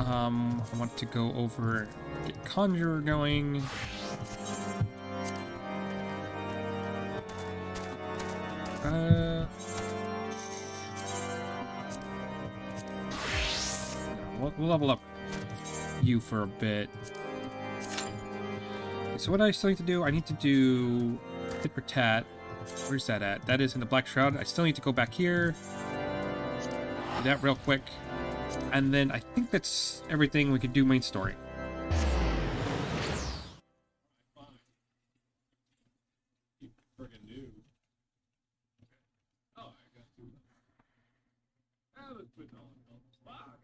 I want to go over, get Conjurer going. We'll level up you for a bit. Okay, so what I still need to do, I need to do tit for tat. Where's that at? That is in the Black Shroud. I still need to go back here. Do that real quick. And then I think that's everything we could do main story.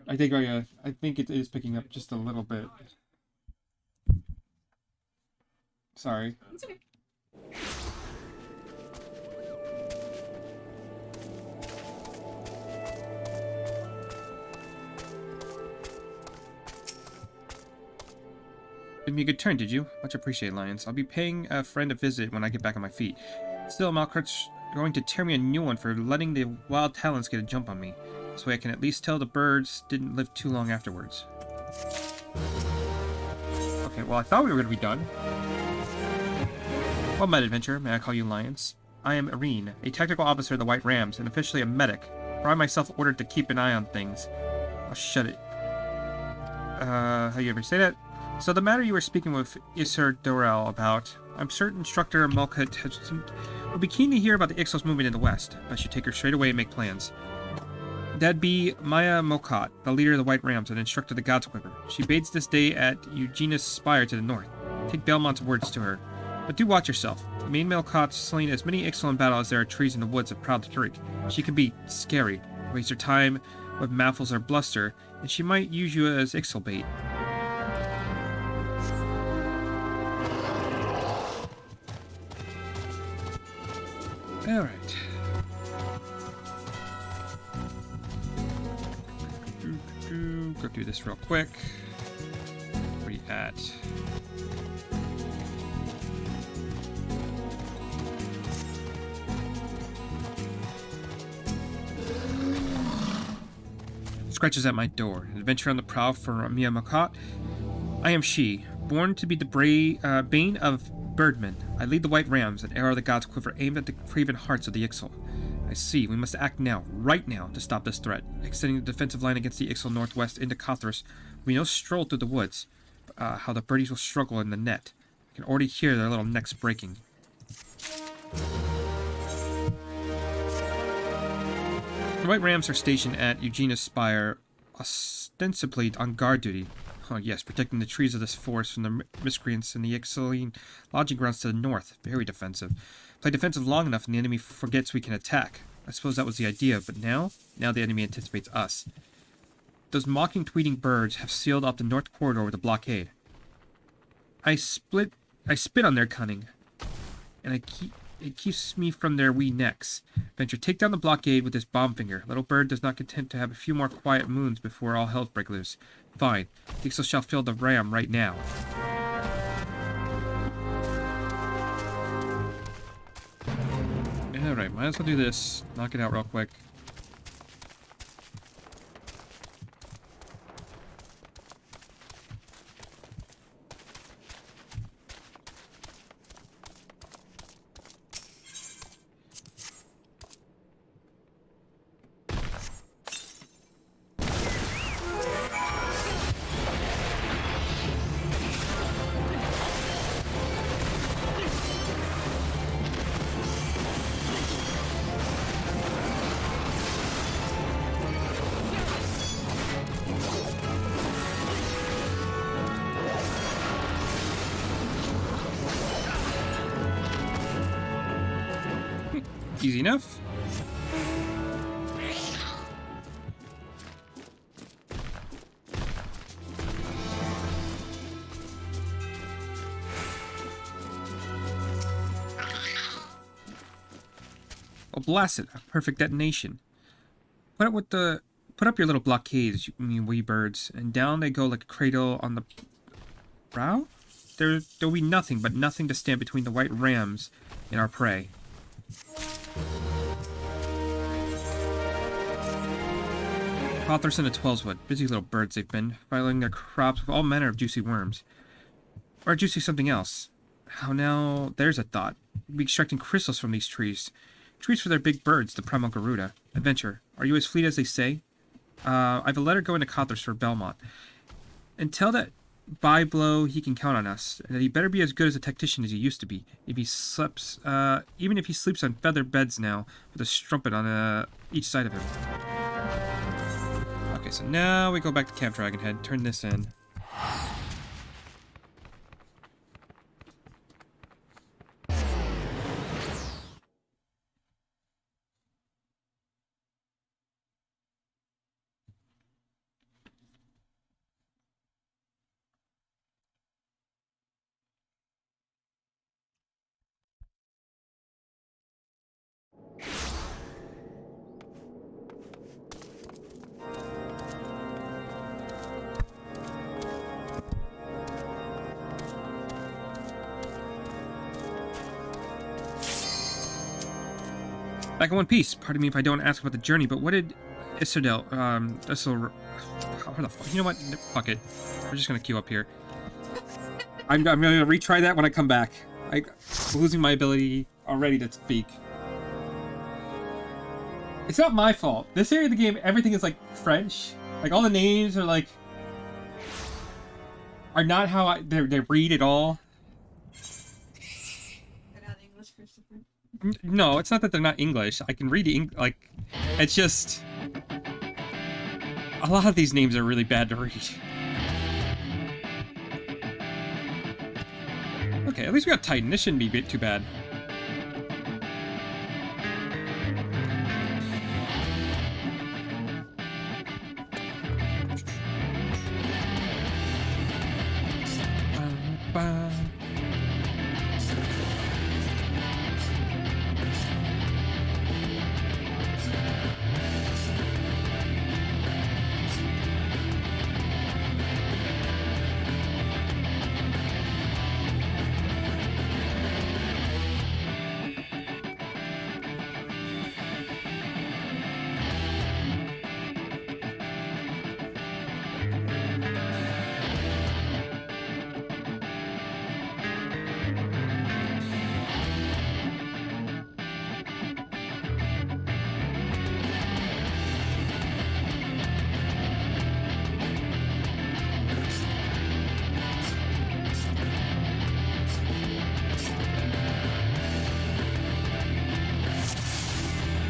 I think it is picking up just a little bit. Sorry. It's okay. Did me a good turn, did you? Much appreciated, Lions. I'll be paying a friend a visit when I get back on my feet. Still, Malkart's going to tear me a new one for letting the wild talents get a jump on me. This way I can at least tell the birds didn't live too long afterwards. Okay, well, I thought we were going to be done. Well met, adventurer. May I call you Lions? I am Irene, a tactical officer of the White Rams, and officially a medic. For I myself ordered to keep an eye on things. Oh, shut it. How you ever say that? So the matter you were speaking with Ishgard about, I'm certain Instructor Malkat would be keen to hear about the Ixos movement in the West. I should take her straight away and make plans. That'd be Maya Mokat, the leader of the White Rams and instructor of the God's Quiver. She baits this day at Eugenia's Spire to the north. Take Belmont's words to her. But do watch yourself. Main Malkat's slain as many Ixos in battle as there are trees in the woods of Proud Creek. She can be scary, waste her time with maffles or bluster, and she might use you as Ixos bait. Alright. Go through this real quick. Where are you at? Scratches at my door. An adventure on the prowl for Mia Makat. I am she, born to be the bane of Birdmen. I lead the White Rams, an ARR of the God's Quiver aimed at the craven hearts of the Ixal. I see. We must act now, right now, to stop this threat. Extending the defensive line against the Ixal northwest into Kothras, we know stroll through the woods. How the birdies will struggle in the net. I can already hear their little necks breaking. The White Rams are stationed at Eugenia's Spire, ostensibly on guard duty. Oh yes, protecting the trees of this forest from the miscreants and the Ixaline lodging grounds to the north. Very defensive. Play defensive long enough and the enemy forgets we can attack. I suppose that was the idea, but now the enemy anticipates us. Those mocking tweeting birds have sealed off the north corridor with a blockade. I spit on their cunning, and it keeps me from their wee necks. Venture, take down the blockade with this bomb finger. Little bird does not content to have a few more quiet moons before all hell break loose. Fine. The Ixal shall fill the ram right now. Alright, might as well do this. Knock it out real quick. Easy enough. Oh, blast it! A perfect detonation. Put up your little blockades, you wee birds, and down they go like a cradle on the brow. There'll be nothing to stand between the White Rams and our prey. Hawthorson and Twellswood. Busy little birds they've been, filing their crops with all manner of juicy worms. Or juicy something else. How now, there's a thought. We'll be extracting crystals from these trees. Trees for their big birds, the primal Garuda. Adventure. Are you as fleet as they say? I've a letter going to Cothers for Belmont. And tell that Byblow he can count on us, and that he better be as good as a tactician as he used to be. If he sleeps, even if he sleeps on feather beds now, with a strumpet on each side of him. Okay, so now we go back to Camp Dragonhead, turn this in. Back in one piece. Pardon me if I don't ask about the journey, but what did Ishgard, where the fuck? You know what? Fuck it. We're just gonna queue up here. I'm gonna retry that when I come back. I'm losing my ability already to speak. It's not my fault. This area of the game, everything is like French. Like all the names are like not how they read at all. They're not English, Christopher. No, it's not that they're not English. I can read the like, it's just a lot of these names are really bad to read. Okay, at least we got Titan. This shouldn't be too bad.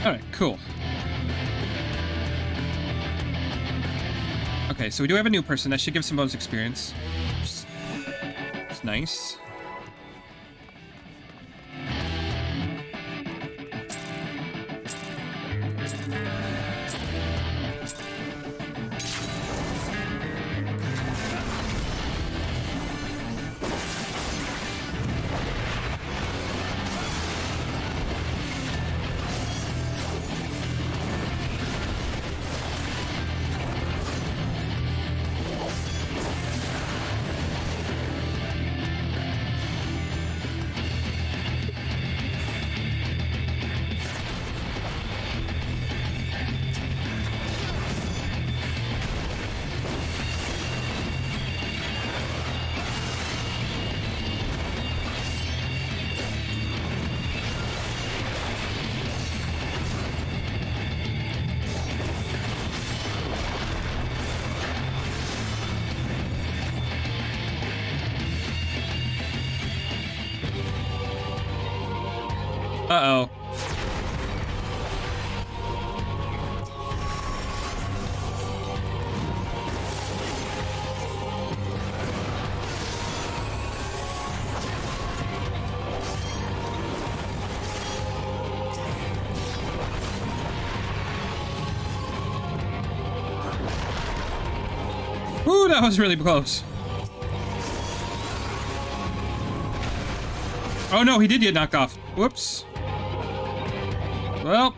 Alright, cool. Okay, so we do have a new person. That should give some bonus experience. It's nice. Uh-oh. Ooh, that was really close. Oh no, he did get knocked off. Whoops. Well.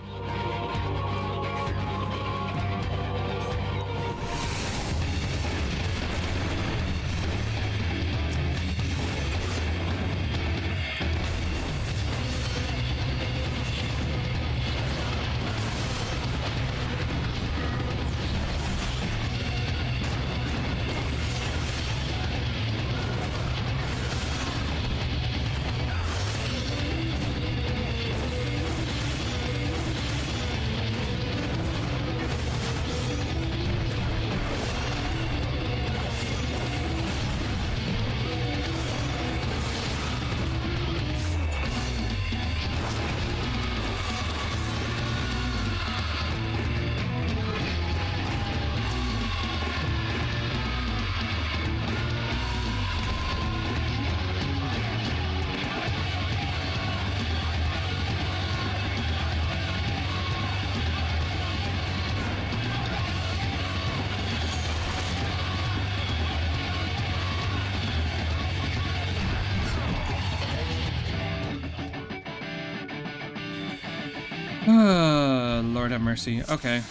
Lord have mercy. Okay.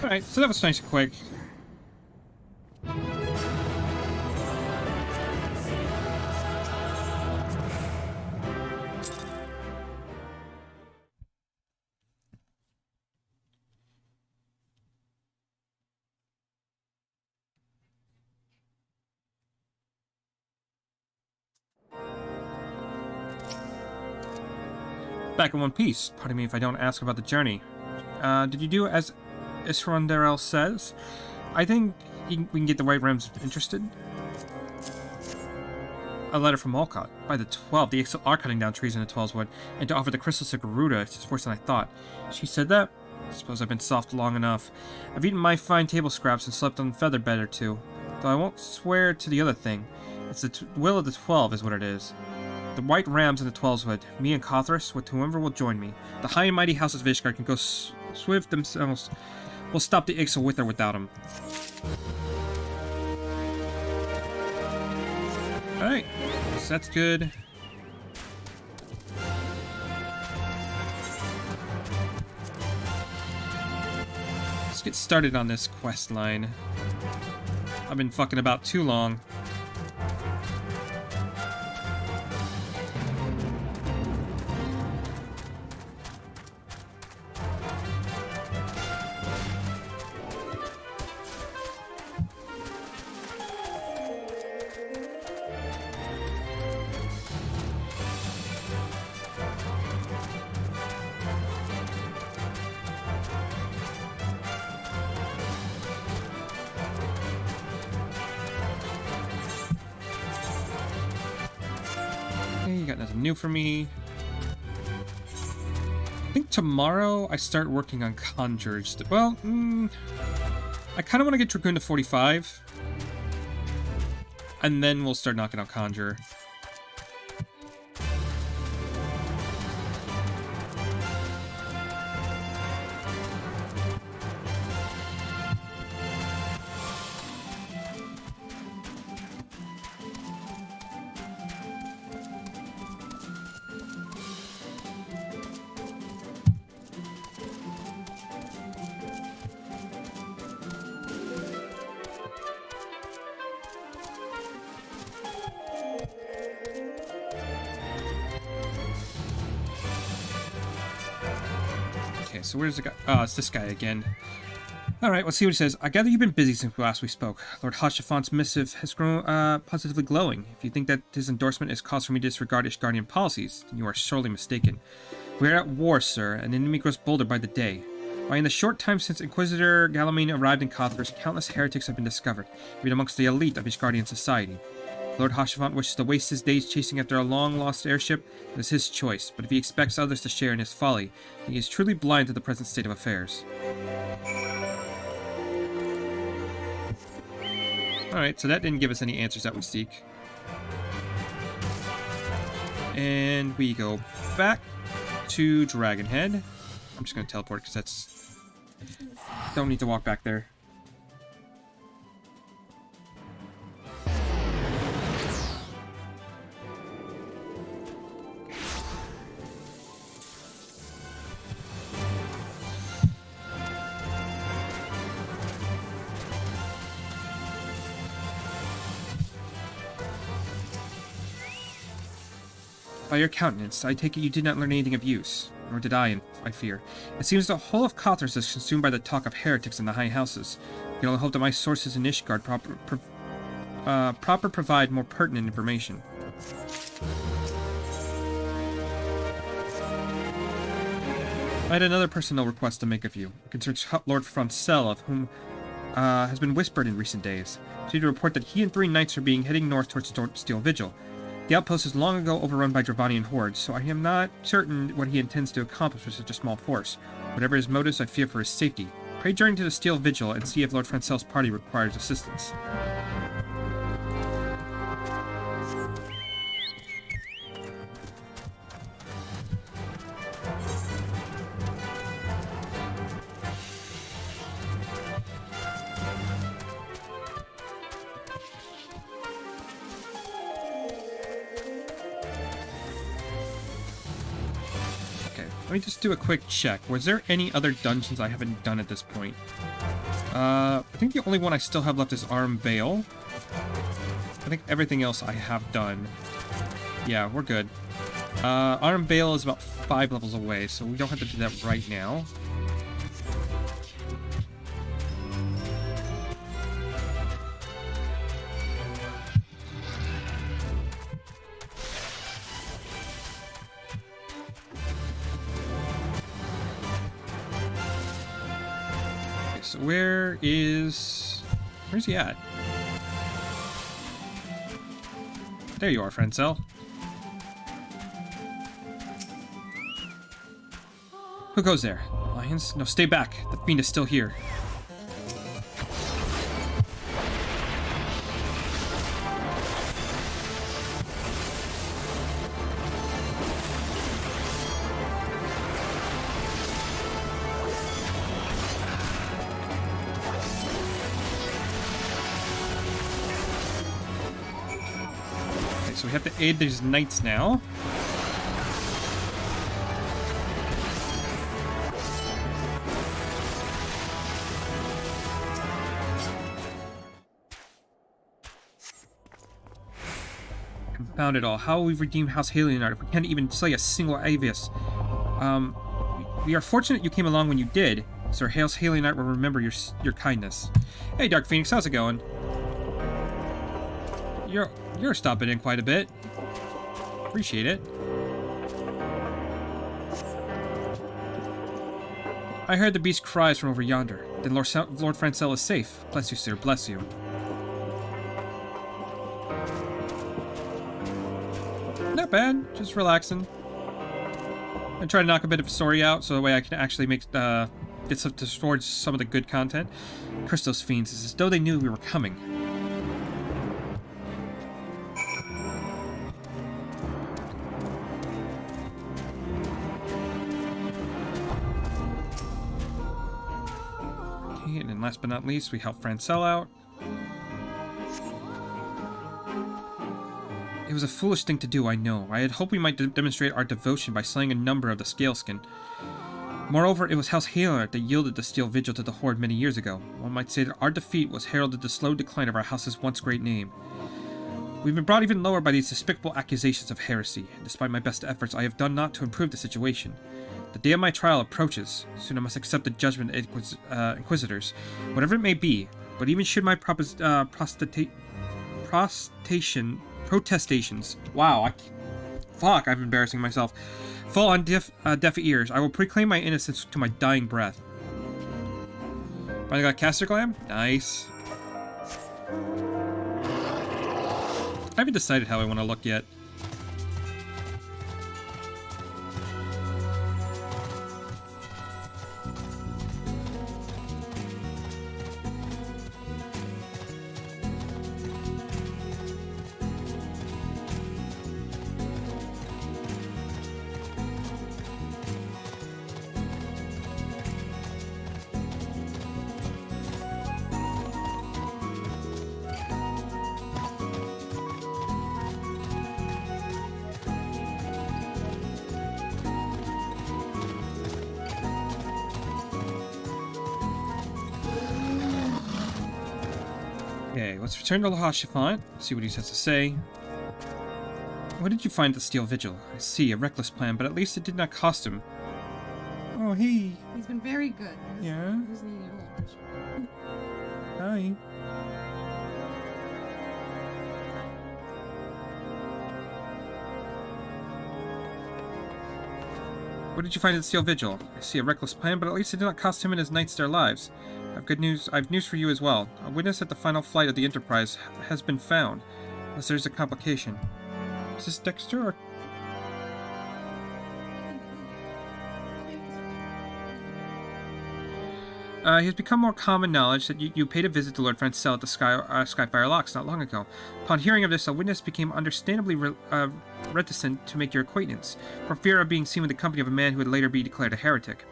Alright, so that was nice and quick. Back in one piece. Pardon me if I don't ask about the journey. Did you do as Ishgard says? I think we can get the White Rams interested. A letter from Olcott. By the 12, the Ixal are cutting down trees in the 12's wood, and to offer the crystals to Garuda is worse than I thought. She said that? I suppose I've been soft long enough. I've eaten my fine table scraps and slept on a feather bed or two. Though I won't swear to the other thing. It's the will of the 12 is what it is. The White Rams in the 12's wood, me and Kothras, with whoever will join me. The high and mighty houses of Ishgard can go swift themselves. We'll stop the Ixal with or without him. Alright, so that's good. Let's get started on this quest line. I've been fucking about too long. You got nothing new for me. I think tomorrow I start working on Conjures. Well, I kind of want to get Dragoon to 45. And then we'll start knocking out Conjure. Okay, so where's the guy? Oh, it's this guy again. Alright, let's see what he says. I gather you've been busy since last we spoke. Lord Hashafon's missive has grown positively glowing. If you think that his endorsement is cause for me to disregard Ishgardian policies, then you are sorely mistaken. We are at war, sir, and the enemy grows bolder by the day. Why, in the short time since Inquisitor Galamine arrived in Kothras, countless heretics have been discovered, even amongst the elite of Ishgardian society. Lord Hashafont wishes to waste his days chasing after a long-lost airship. It is his choice, but if he expects others to share in his folly, then he is truly blind to the present state of affairs. Alright, so that didn't give us any answers that we seek. And we go back to Dragonhead. I'm just going to teleport because that's... Don't need to walk back there. By your countenance, I take it you did not learn anything of use. Nor did I fear. It seems the whole of Kothras is consumed by the talk of heretics in the high houses. I can only hope that my sources in Ishgard provide more pertinent information. I had another personal request to make of you. It concerns Lord Francel, of whom has been whispered in recent days. So to report that he and 3 knights are heading north towards Steel Vigil. The outpost is long ago overrun by Dravanian hordes, so I am not certain what he intends to accomplish with such a small force. Whatever his motives, I fear for his safety. Pray journey to the Steel Vigil and see if Lord Francel's party requires assistance. Let me just do a quick check. Was there any other dungeons I haven't done at this point? I think the only one I still have left is Arm Vale. I think everything else I have done. Yeah, we're good. Arm Vale is about 5 levels away, so we don't have to do that right now. So where's he at? There you are, Francel. Who goes there? Lions? No, stay back. The fiend is still here. So we have to aid these knights now. Confound it all. How will we redeem House Halionard if we can't even slay a single Avius? We are fortunate you came along when you did. Sir House Halionard will remember your kindness. Hey, Dark Phoenix, how's it going? You're stopping in quite a bit. Appreciate it. I heard the beast cries from over yonder. Then Lord Francel is safe. Bless you, sir. Bless you. Not bad. Just relaxing. I try to knock a bit of a story out so that way I can actually make get towards some of the good content. Curse those fiends. It's as though they knew we were coming. And last but not least, we help Francel out. It was a foolish thing to do, I know. I had hoped we might demonstrate our devotion by slaying a number of the Scaleskin. Moreover, it was House Halionard that yielded the Steel Vigil to the Horde many years ago. One might say that our defeat was heralded the slow decline of our house's once great name. We've been brought even lower by these despicable accusations of heresy, and despite my best efforts, I have done naught to improve the situation. The day of my trial approaches. Soon I must accept the judgment of Inquisitors, whatever it may be. But even should my protestations... Wow, fuck, I'm embarrassing myself. Fall on deaf ears. I will proclaim my innocence to my dying breath. Finally got caster glam? Nice. I haven't decided how I want to look yet. Okay, let's return to La Chiffon, see what he has to say. What did you find at the Steel Vigil? I see, a reckless plan, but at least it did not cost him. Oh, hey. He's been very good. Yeah? He's needing a little extra. Hi. What did you find at the Steel Vigil? I see a reckless plan, but at least it did not cost him and his knights their lives. I have news for you as well. A witness at the final flight of the Enterprise has been found, unless there's a complication. Is this Dexter or... It has become more common knowledge that you paid a visit to Lord Francel at the Skyfire Locks not long ago. Upon hearing of this, a witness became understandably reticent to make your acquaintance, for fear of being seen with the company of a man who would later be declared a heretic.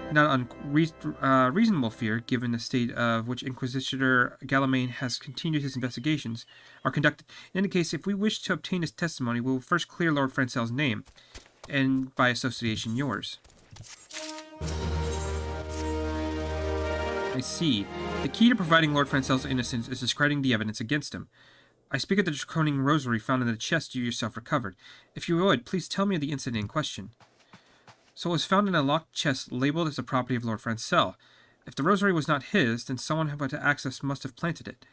Not unreasonable fear, given the state of which Inquisitor Galamain has continued his investigations, are conducted. In any case, if we wish to obtain his testimony, we will first clear Lord Francel's name, and by association yours. I see. The key to providing Lord Francel's innocence is discrediting the evidence against him. I speak of the draconian rosary found in the chest you yourself recovered. If you would, please tell me of the incident in question. So it was found in a locked chest labeled as the property of Lord Francel. If the rosary was not his, then someone who had access must have planted it.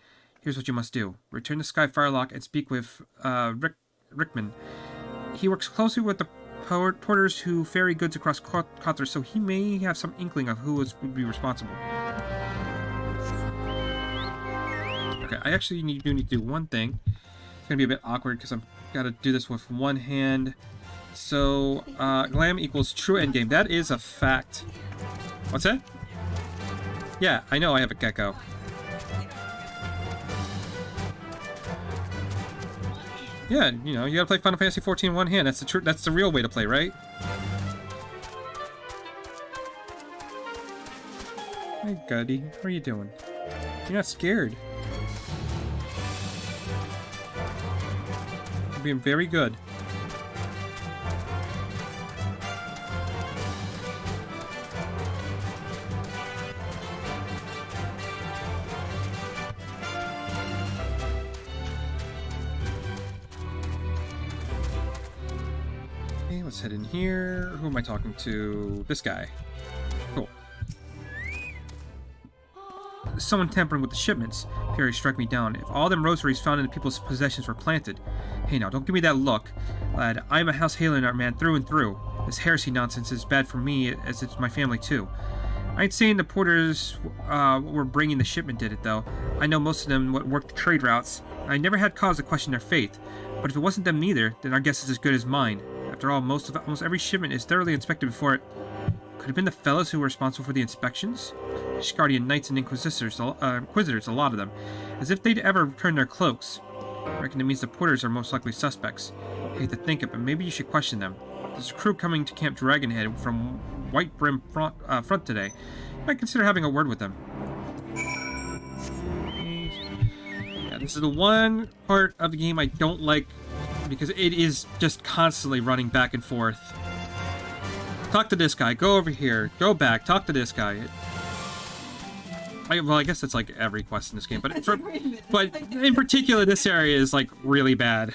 Here's what you must do. Return to Skyfire Lock and speak with Rickman. He works closely with the porters who ferry goods across Kothar, so he may have some inkling of who would be responsible. Okay, I actually do need to do one thing. It's going to be a bit awkward because I've got to do this with one hand. So, glam equals true endgame. That is a fact. What's that? Yeah, I know I have a gecko. Yeah, you know, you gotta play Final Fantasy XIV in one hand. That's the real way to play, right? Hey, Guddy. How are you doing? You're not scared. You're being very good. Let's head in here. Who am I talking to? This guy. Cool. Someone tampering with the shipments. Fury struck me down. If all them rosaries found in the people's possessions were planted. Hey now, don't give me that look. Lad, I'm a House Halinar man through and through. This heresy nonsense is bad for me as it's my family too. I ain't saying the porters were bringing the shipment did it though. I know most of them worked the trade routes. I never had cause to question their faith. But if it wasn't them neither, then our guess is as good as mine. After all, almost every shipment is thoroughly inspected before it... Could it have been the fellows who were responsible for the inspections? Ishgardian knights and inquisitors, a lot of them. As if they'd ever turn their cloaks. I reckon it means the porters are most likely suspects. I hate to think it, but maybe you should question them. There's a crew coming to Camp Dragonhead from White Brim front today. You might consider having a word with them. Yeah, this is the one part of the game I don't like, because it is just constantly running back and forth. Talk to this guy, go over here, go back, talk to this guy. Well, I guess it's like every quest in this game, but in particular, this area is like really bad.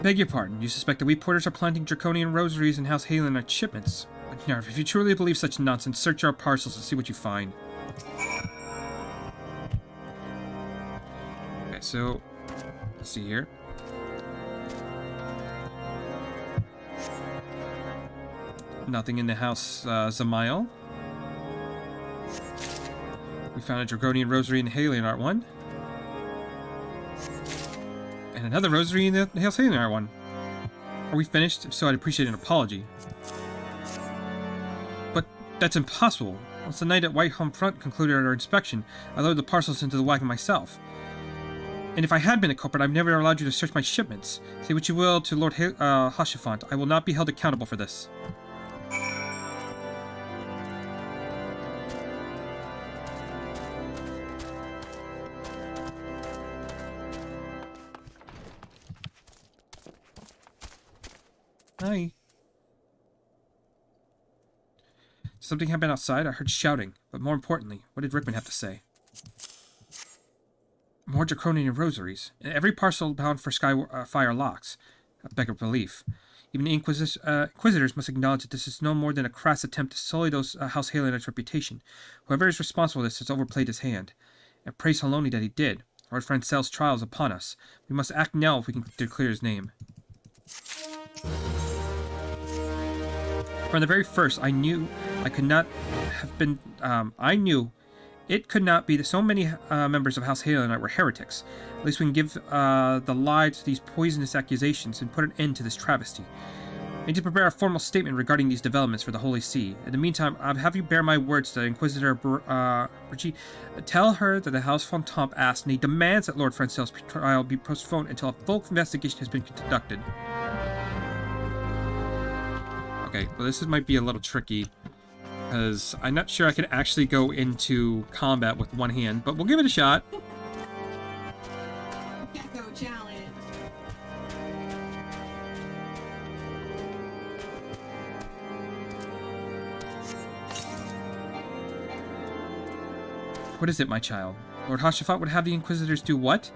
Beg your pardon, you suspect that we porters are planting draconian rosaries in House Halen shipments? Narv, if you truly believe such nonsense, search our parcels and see what you find. Okay, so, let's see here. Nothing in the House Zamael. We found a draconian rosary in the Halion one. And another rosary in the House Halion one. Are we finished? If so, I'd appreciate an apology. But that's impossible. Once the night at Whitehome Front concluded our inspection, I loaded the parcels into the wagon myself. And if I had been a culprit, I've never allowed you to search my shipments. Say what you will to Lord Hashifant, I will not be held accountable for this. Hi. Something happened outside. I heard shouting. But more importantly, what did Rickman have to say? More draconian rosaries. And every parcel bound for Skyfire locks. I beg of belief. Even the Inquisitors must acknowledge that this is no more than a crass attempt to sully those House Halen's reputation. Whoever is responsible for this has overplayed his hand. And praise Haloni that he did. Lord Francel's trial is upon us. We must act now if we can declare his name. From the very first, I knew I could not have been. I knew it could not be that so many members of House Halen were heretics. At least we can give the lie to these poisonous accusations and put an end to this travesty. I need to prepare a formal statement regarding these developments for the Holy See. In the meantime, I'll have you bear my words to Inquisitor Brigitte. Tell her that the House Fontamp asked and he demands that Lord Francel's trial be postponed until a full investigation has been conducted. Okay, well this might be a little tricky, because I'm not sure I can actually go into combat with one hand, but we'll give it a shot. Gecko challenge. What is it, my child? Lord Hashifat would have the Inquisitors do what?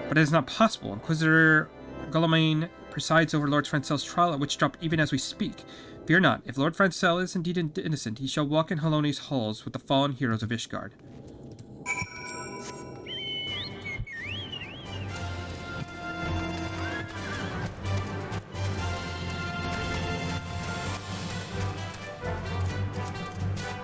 But it is not possible. Inquisitor Guillaume presides over Lord Francel's trial at Witchdrop even as we speak. Fear not, if Lord Francel is indeed innocent, he shall walk in Haloni's halls with the fallen heroes of Ishgard.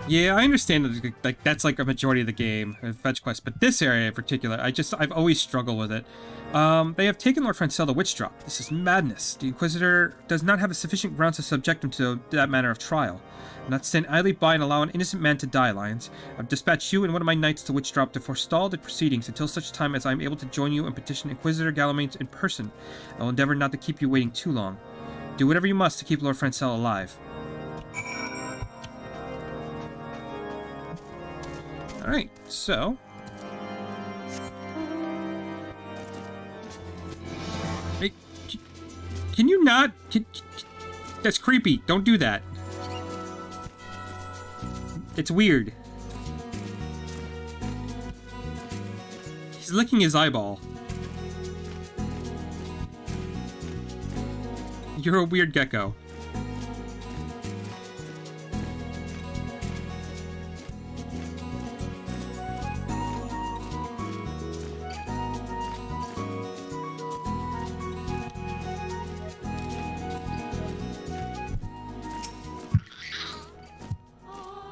Yeah, I understand that like that's like a majority of the game, fetch quest, but this area in particular, I've always struggled with it. They have taken Lord Francel to Witchdrop. This is madness. The Inquisitor does not have a sufficient grounds to subject him to that manner of trial. I'm not stand idly by and allow an innocent man to die, Lions. I've dispatched you and one of my knights to Witchdrop to forestall the proceedings until such time as I am able to join you and petition Inquisitor Guillaume in person. I will endeavor not to keep you waiting too long. Do whatever you must to keep Lord Francel alive. Alright, so... Hey, can you not... That's creepy. Don't do that. It's weird. He's licking his eyeball. You're a weird gecko.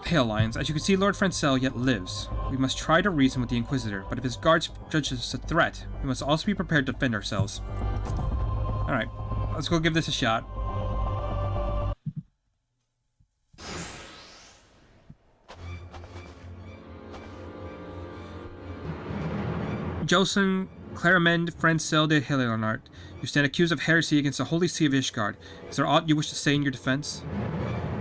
Hail, Lions. As you can see, Lord Francel yet lives. We must try to reason with the Inquisitor, but if his guards judge us a threat, we must also be prepared to defend ourselves. Alright, let's go give this a shot. Jocelyn Clarimend Francel de Heleonart, you stand accused of heresy against the Holy See of Ishgard. Is there aught you wish to say in your defense?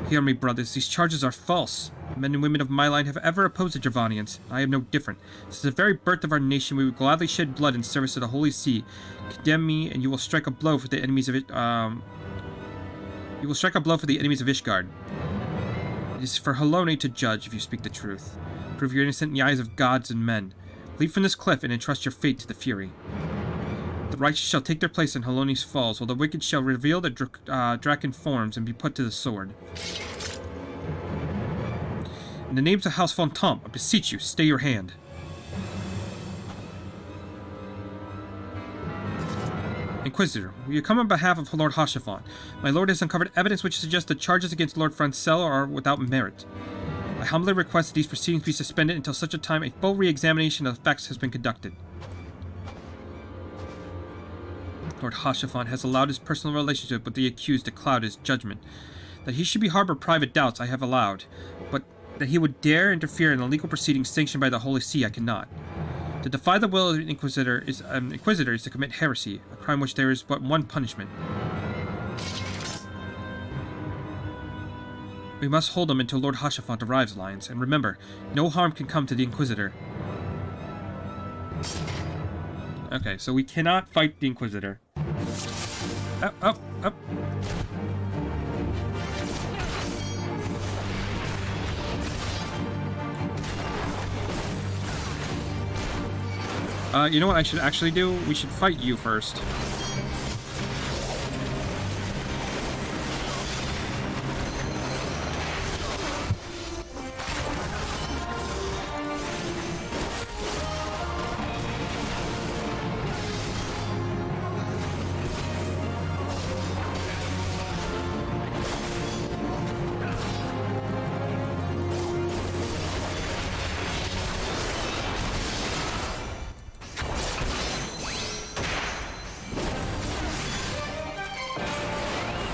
Hear me, brothers, these charges are false. Men and women of my line have ever opposed the Javanians. I am no different. Since the very birth of our nation, we would gladly shed blood in service of the Holy See. Condemn me, and you will strike a blow for the enemies of it. You will strike a blow for the enemies of Ishgard. It is for Haloni to judge if you speak the truth. Prove you're innocent in the eyes of gods and men. Leap from this cliff and entrust your fate to the Fury. The righteous shall take their place in Haloni's falls, while the wicked shall reveal their draken forms and be put to the sword. In the names of House Fontamp, I beseech you, stay your hand. Inquisitor, will you come on behalf of Lord Hashafon? My lord has uncovered evidence which suggests the charges against Lord Francel are without merit. I humbly request that these proceedings be suspended until such a time a full re-examination of the facts has been conducted. Lord Hashafon has allowed his personal relationship with the accused to cloud his judgment. That he should be harbor private doubts I have allowed, but that he would dare interfere in the legal proceedings sanctioned by the Holy See I cannot. To defy the will of an inquisitor is to commit heresy, a crime which there is but one punishment. We must hold him until Lord Hashafont arrives, Lions, and remember, no harm can come to the Inquisitor. Okay, so we cannot fight the Inquisitor. Up, up, up. You know what I should actually do? We should fight you first.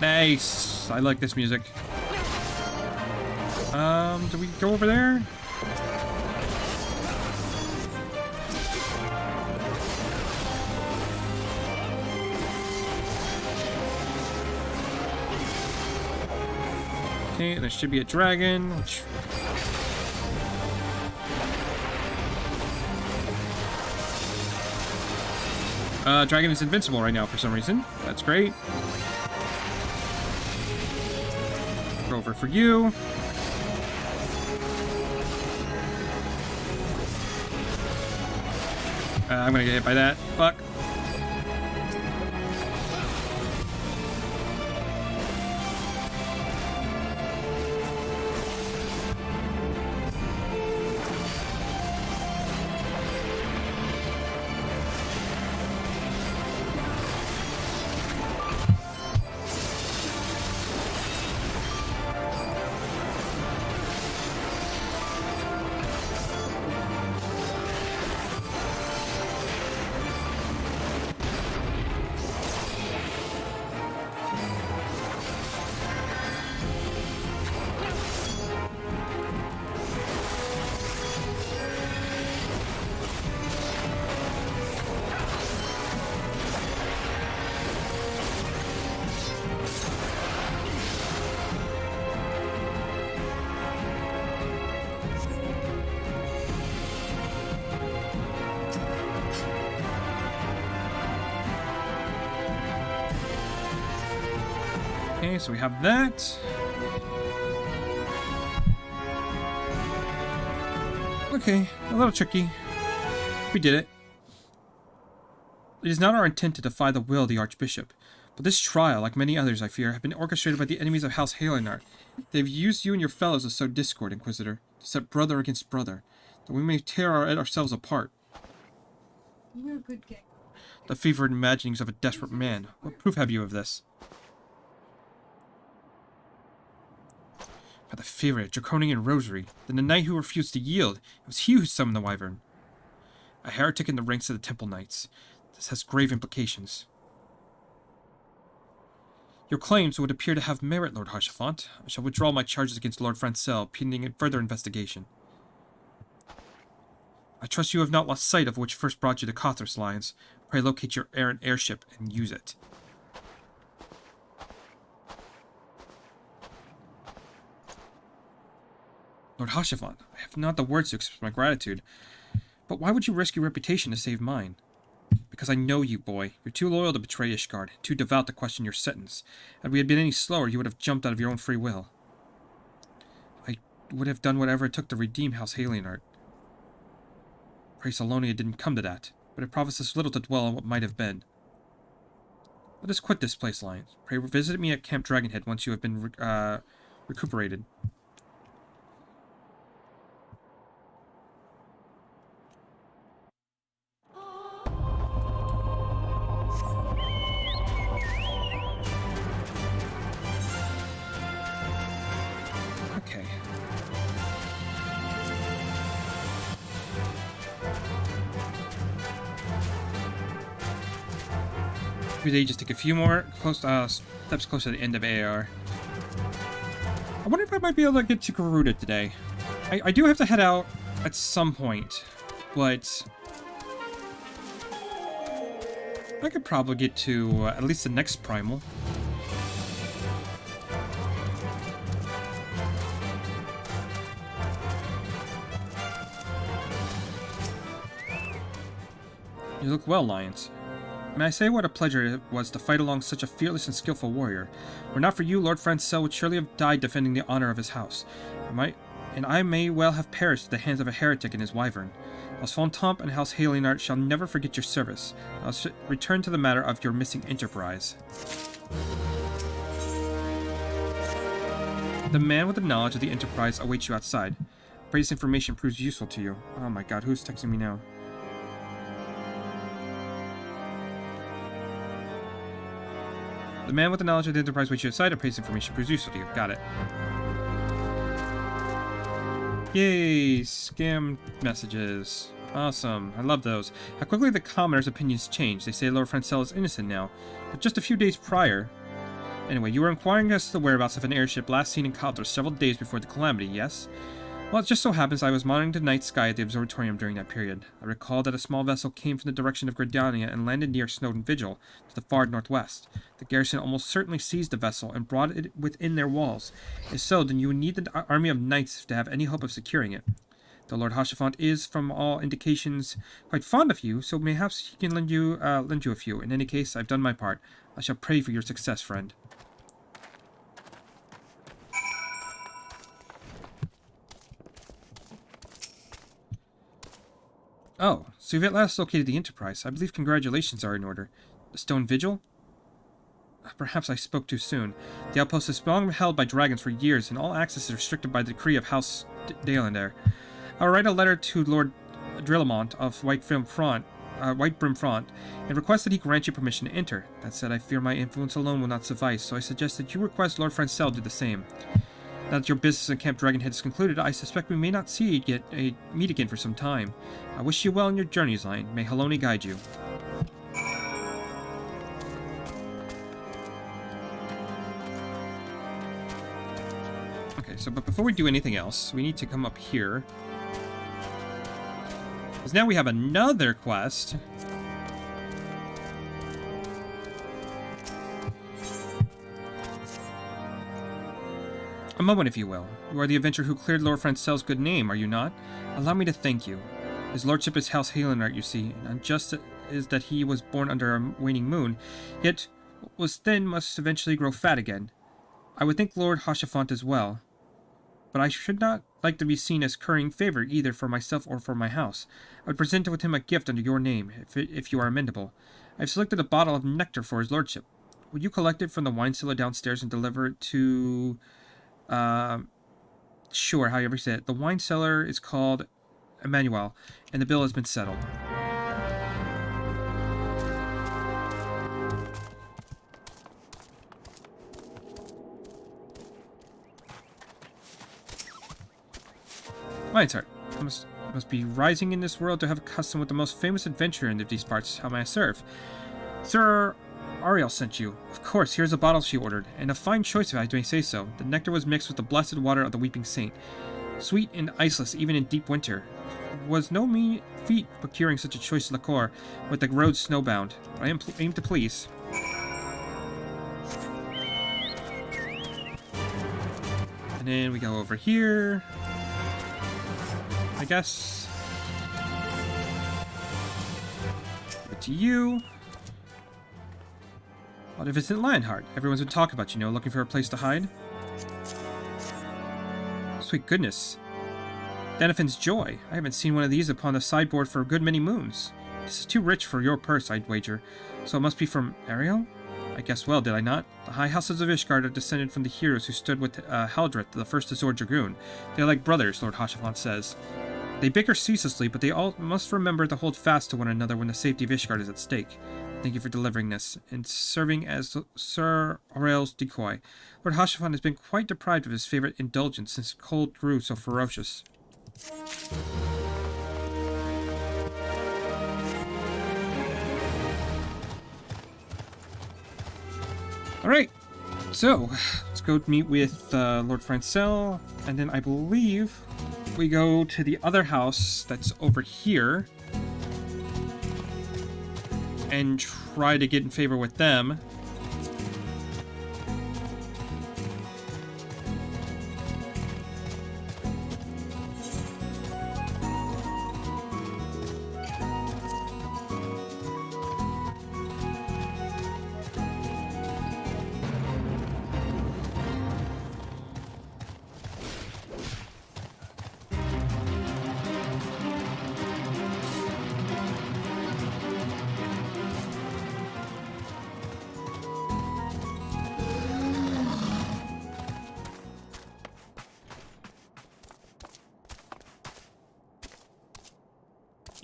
Nice! I like this music. Do we go over there? Okay, there should be a dragon, which... Dragon is invincible right now for some reason. That's great. Over for you. I'm gonna get hit by that. Fuck. Okay, so we have that. Okay, a little tricky. We did it. It is not our intent to defy the will of the Archbishop, but this trial, like many others, I fear, have been orchestrated by the enemies of House Halenart. They have used you and your fellows to sow discord, Inquisitor, to set brother against brother, that we may tear ourselves apart. You're a good king. The fevered imaginings of a desperate man. What proof have you of this? By the favorite draconian rosary, then the knight who refused to yield, it was he who summoned the wyvern. A heretic in the ranks of the Temple Knights. This has grave implications. Your claims would appear to have merit, Lord Hashafont. I shall withdraw my charges against Lord Francel, pending a further investigation. I trust you have not lost sight of which first brought you to Cothras, Lions. Pray locate your errant airship and use it. Lord Hashafont, I have not the words to express my gratitude, but why would you risk your reputation to save mine? Because I know you, boy. You're too loyal to betray Ishgard, too devout to question your sentence. Had we had been any slower, you would have jumped out of your own free will. I would have done whatever it took to redeem House Halenart. Pray Salonia didn't come to that, but it profits us little to dwell on what might have been. Let us quit this place, Lions. Pray visit me at Camp Dragonhead once you have been recuperated. Okay. Maybe they just take a few more steps closer to the end of AR. I wonder if I might be able to get to Garuda today. I do have to head out at some point, but I could probably get to at least the next primal. You look well, Lions. May I say what a pleasure it was to fight along such a fearless and skillful warrior. Were not for you, Lord Francel would surely have died defending the honor of his house. And I may well have perished at the hands of a heretic and his wyvern. House Fontamp and House Halinart shall never forget your service. I'll return to the matter of your missing enterprise. The man with the knowledge of the enterprise awaits you outside. Pray this information proves useful to you. Oh my god, who's texting me now? The man with the knowledge of the enterprise waits you outside. I pray this information proves useful to you. Got it. Yay! Scam messages. Awesome. I love those. How quickly the commoners' opinions change. They say Lord Francel is innocent now. But just a few days prior... Anyway, you were inquiring as to the whereabouts of an airship last seen in Kaldor several days before the calamity, yes? Well, it just so happens I was monitoring the night sky at the observatorium during that period. I recall that a small vessel came from the direction of Gridania and landed near Snowden Vigil, to the far northwest. The garrison almost certainly seized the vessel and brought it within their walls. If so, then you would need the army of knights to have any hope of securing it. The Lord Hashafont is, from all indications, quite fond of you, so perhaps he can lend you a few. In any case, I've done my part. I shall pray for your success, friend. Oh, so you've at last located the Enterprise. I believe congratulations are in order. The Stone Vigil? Perhaps I spoke too soon. The outpost has long been held by dragons for years, and all access is restricted by the decree of House Dalander. I will write a letter to Lord Drillamont of White Brim Front, and request that he grant you permission to enter. That said, I fear my influence alone will not suffice, so I suggest that you request Lord Francel do the same. Now that your business in Camp Dragonhead is concluded, I suspect we may not meet again for some time. I wish you well in your journeys, Lion. May Haloni guide you. Okay, but before we do anything else, we need to come up here. Because now we have another quest. A moment, if you will. You are the adventurer who cleared Lord Francel's good name, are you not? Allow me to thank you. His lordship is House Halinart, you see, and unjust is that he was born under a waning moon, yet what was thin must eventually grow fat again. I would think Lord Hashafont as well, but I should not like to be seen as currying favor either for myself or for my house. I would present with him a gift under your name, if you are amenable. I have selected a bottle of nectar for his lordship. Would you collect it from the wine cellar downstairs and deliver it to... Sure, however you say it. The wine cellar is called Emmanuel, and the bill has been settled. Lion's Heart. I must be rising in this world to have a custom with the most famous adventurer in these parts. How may I serve? Sir Ariel sent you. Of course, here's a bottle she ordered, and a fine choice if I may say so. The nectar was mixed with the blessed water of the Weeping Saint. Sweet and iceless even in deep winter. It was no mean feat procuring such a choice liqueur with the roads snowbound. I aim to please. And then we go over here. I guess. Give it to you. What if it's in Lionheart? Everyone's been talking about, looking for a place to hide. Sweet goodness. Danafin's Joy. I haven't seen one of these upon the sideboard for a good many moons. This is too rich for your purse, I'd wager. So it must be from Ariel? I guessed well, did I not? The high houses of Ishgard are descended from the heroes who stood with Haldreth, the first Azor Dragoon. They are like brothers, Lord Hashafan says. They bicker ceaselessly, but they all must remember to hold fast to one another when the safety of Ishgard is at stake. Thank you for delivering this, and serving as Sir Aurel's decoy. Lord Hashafan has been quite deprived of his favorite indulgence since cold grew so ferocious. Alright, so let's go meet with Lord Francel, and then I believe we go to the other house that's over here and try to get in favor with them.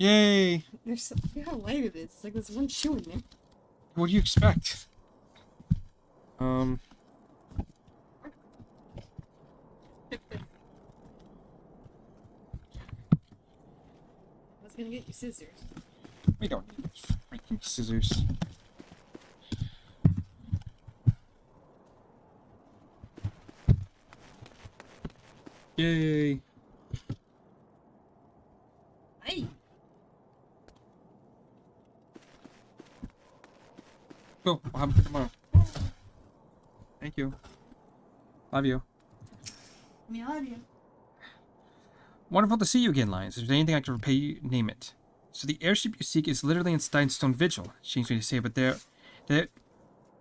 Yay! There's look how light it is. It's like there's one shoe in there. What do you expect? I was gonna get you scissors. We don't need freaking scissors. Yay! Hey! Cool. We'll have them for tomorrow. Thank you. Love you. Me love you. Wonderful to see you again, Lions. If there's anything I can repay you, name it. So the airship you seek is literally in Steinstone Vigil. Shames me to say, but there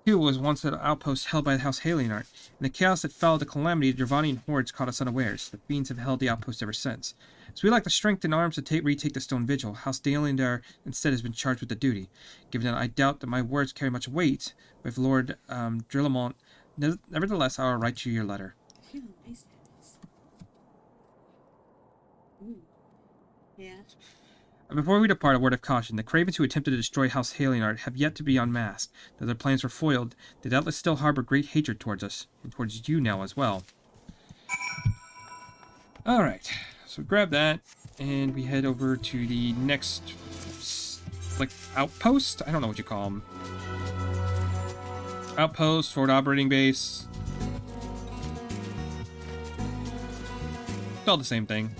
too was once an outpost held by the House Halienart. In the chaos that followed the calamity, the Dravanian hordes caught us unawares. The fiends have held the outpost ever since. So we lack the strength and arms to retake the Stone Vigil. House Halienart instead has been charged with the duty. Given that I doubt that my words carry much weight with Lord Drillamont, nevertheless I will write you your letter. I feel nice hands. Ooh. Yeah. Before we depart, a word of caution. The Cravens who attempted to destroy House Halienart have yet to be unmasked. Though their plans were foiled, they doubtless still harbor great hatred towards us, and towards you now as well. Alright, so grab that, and we head over to the next, like, outpost? I don't know what you call them. Outpost, forward operating base. It's all the same thing.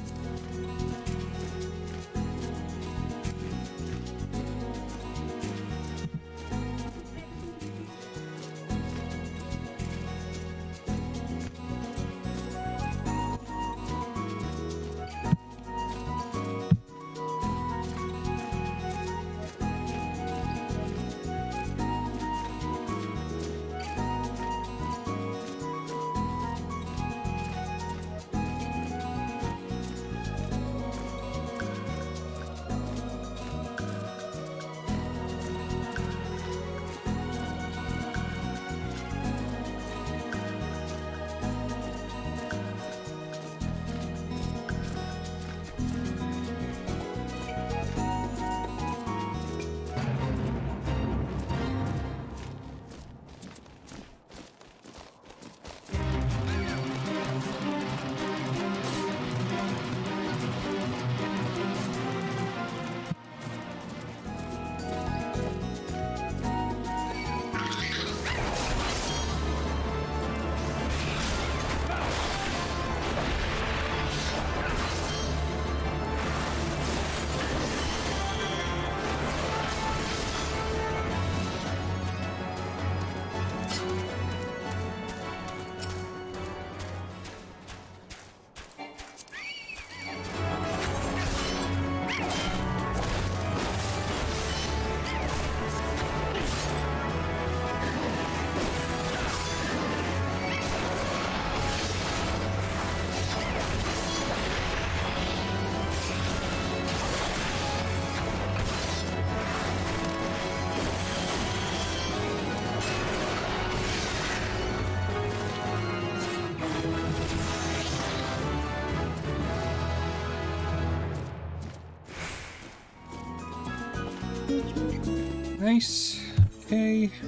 Nice. Okay. How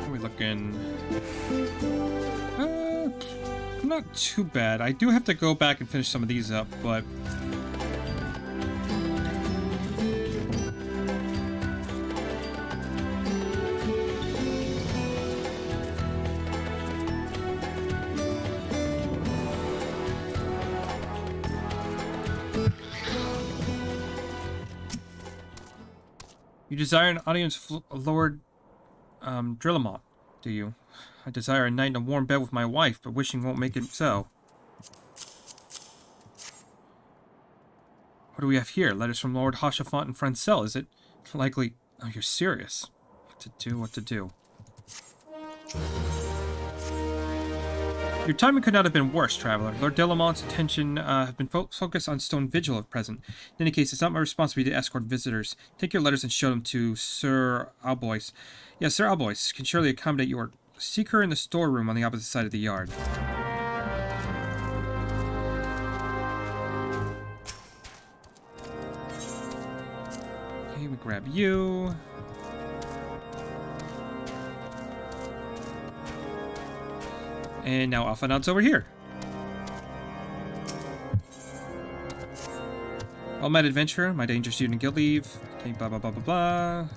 are we looking? Not too bad. I do have to go back and finish some of these up, but... You desire an audience of Lord Drillamont, do you? I desire a night in a warm bed with my wife, but wishing won't make it so. What do we have here? Letters from Lord Hoshafont and Francel, is it? Likely... Oh, you're serious. What to do, what to do. Your timing could not have been worse, traveler. Lord Delamont's attention have been focused on Stone Vigil at present. In any case, it's not my responsibility to escort visitors. Take your letters and show them to Sir Albois. Yes, Sir Albois can surely accommodate your... Seek her in the storeroom on the opposite side of the yard. Okay, we grab you. And now Alpha Nod's over here. Well met, adventurer. My danger student guild leave. Okay, blah blah blah blah blah.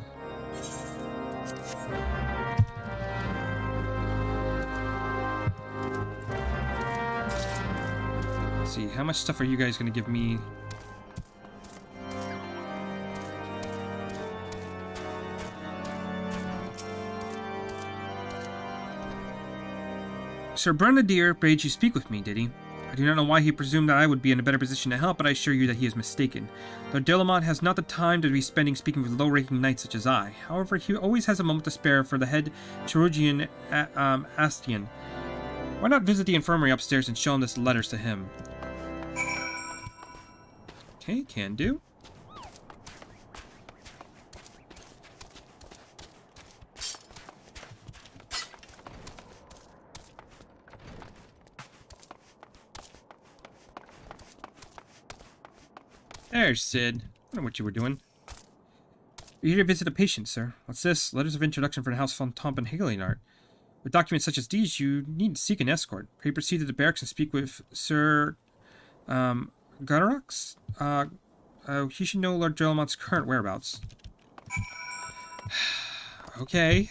Let's see, how much stuff are you guys gonna give me? Sir Bernadier bade you speak with me, did he? I do not know why he presumed that I would be in a better position to help, but I assure you that he is mistaken. Lord Delamont has not the time to be spending speaking with low-ranking knights such as I. However, he always has a moment to spare for the head Cherugian Astian. Why not visit the infirmary upstairs and show him this letters to him? Okay, can do. There's Sid. I don't know what you were doing. You're here to visit a patient, sir. What's this? Letters of introduction for the House von Tomp and Higgelinart. With documents such as these, you need to seek an escort. Pray proceed to the barracks and speak with Sir... Gunnerox? He should know Lord Delamont's current whereabouts. Okay.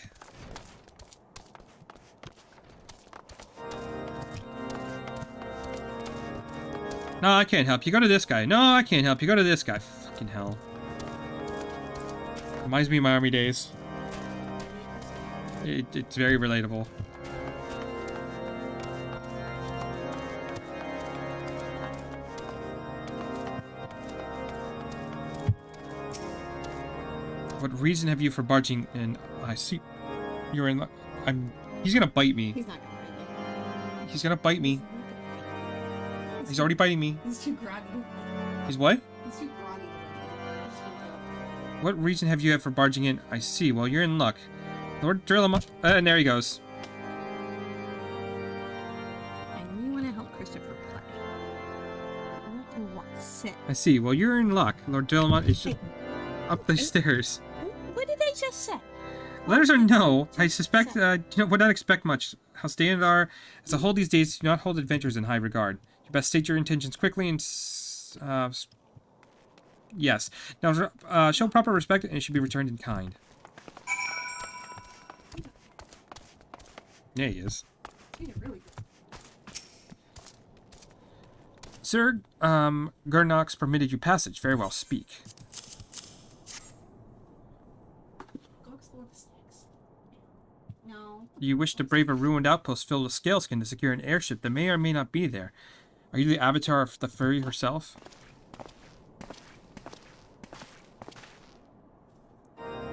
No, I can't help you. Go to this guy. No, I can't help you. Go to this guy. Fucking hell. Reminds me of my army days. It's very relatable. What reason have you for barging in? I see. You're in. He's gonna bite me. He's not gonna bite you. He's gonna bite me. He's already biting me. He's too groggy. He's what? He's too groggy. What reason have you had for barging in? I see. Well, you're in luck. Lord Drillamont. And there he goes. I really want to help Christopher play. What? Sit. I see. Well, you're in luck. Lord Drillamont is just up the stairs. What did I just say? Letters are no. I suspect, would not expect much. How stated are, as a whole these days, do not hold adventures in high regard. You best state your intentions quickly and, yes. Now, show proper respect and it should be returned in kind. Yeah, he is. He's really good. Sir, Gurnox permitted you passage. Very well, speak. Go explore the snakes. No. You wish to brave a ruined outpost filled with scaleskin to secure an airship that may or may not be there. Are you the avatar of the fairy herself?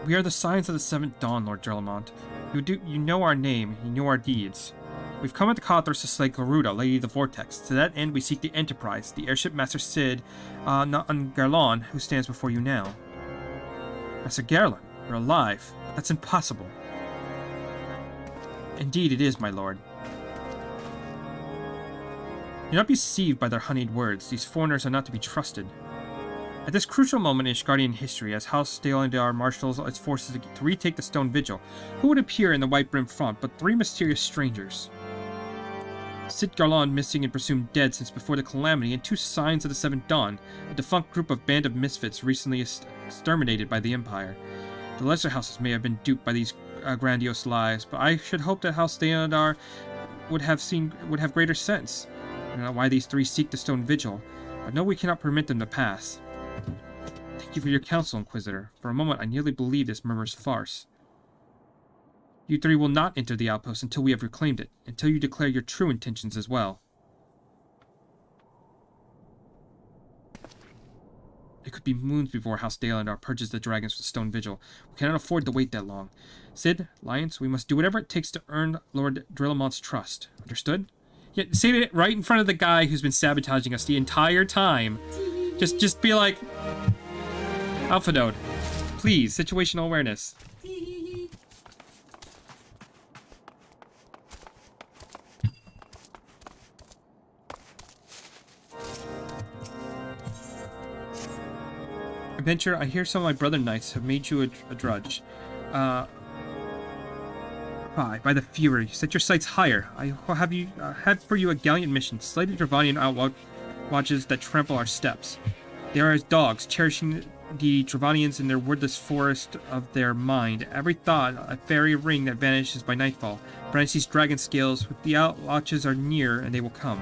We are the Signs of the Seventh Dawn, Lord Drillamont. You know our name, you know our deeds. We've come at the Cothras to slay Garuda, Lady of the Vortex. To that end, we seek the Enterprise, the airship Master Sid, Garlon, who stands before you now. Master Garlon, you're alive. That's impossible. Indeed it is, my lord. Do not be deceived by their honeyed words. These foreigners are not to be trusted. At this crucial moment in Ishgardian history, as House Stalendar marshals its forces to retake the Stone Vigil, who would appear in the White Brim front but 3 mysterious strangers? Sid Garland missing and presumed dead since before the Calamity, and 2 Signs of the Seventh Dawn, a defunct group of band of misfits recently exterminated by the Empire. The lesser houses may have been duped by these grandiose lies, but I should hope that House Stalendar would have greater sense. I don't know why these 3 seek the Stone Vigil, but no, we cannot permit them to pass. Thank you for your counsel, Inquisitor. For a moment I nearly believed this murmurous farce. You 3 will not enter the outpost until we have reclaimed it, until you declare your true intentions as well. It could be moons before House Stalendar purges the dragons with the Stone Vigil. We cannot afford to wait that long. Sid, Alliance, we must do whatever it takes to earn Lord Drillamont's trust. Understood? Yeah, say it right in front of the guy who's been sabotaging us the entire time. Just be like, Alpha Node, please, situational awareness. Adventure, I hear some of my brother knights have made you a drudge. By the Fury, set your sights higher. I will have for you a gallant mission. Slay the Dravanian outwatches that trample our steps. They are as dogs, cherishing the Dravanians in their wordless forest of their mind. Every thought, a fairy ring that vanishes by nightfall. Branch these dragon scales. The outwatches are near, and they will come.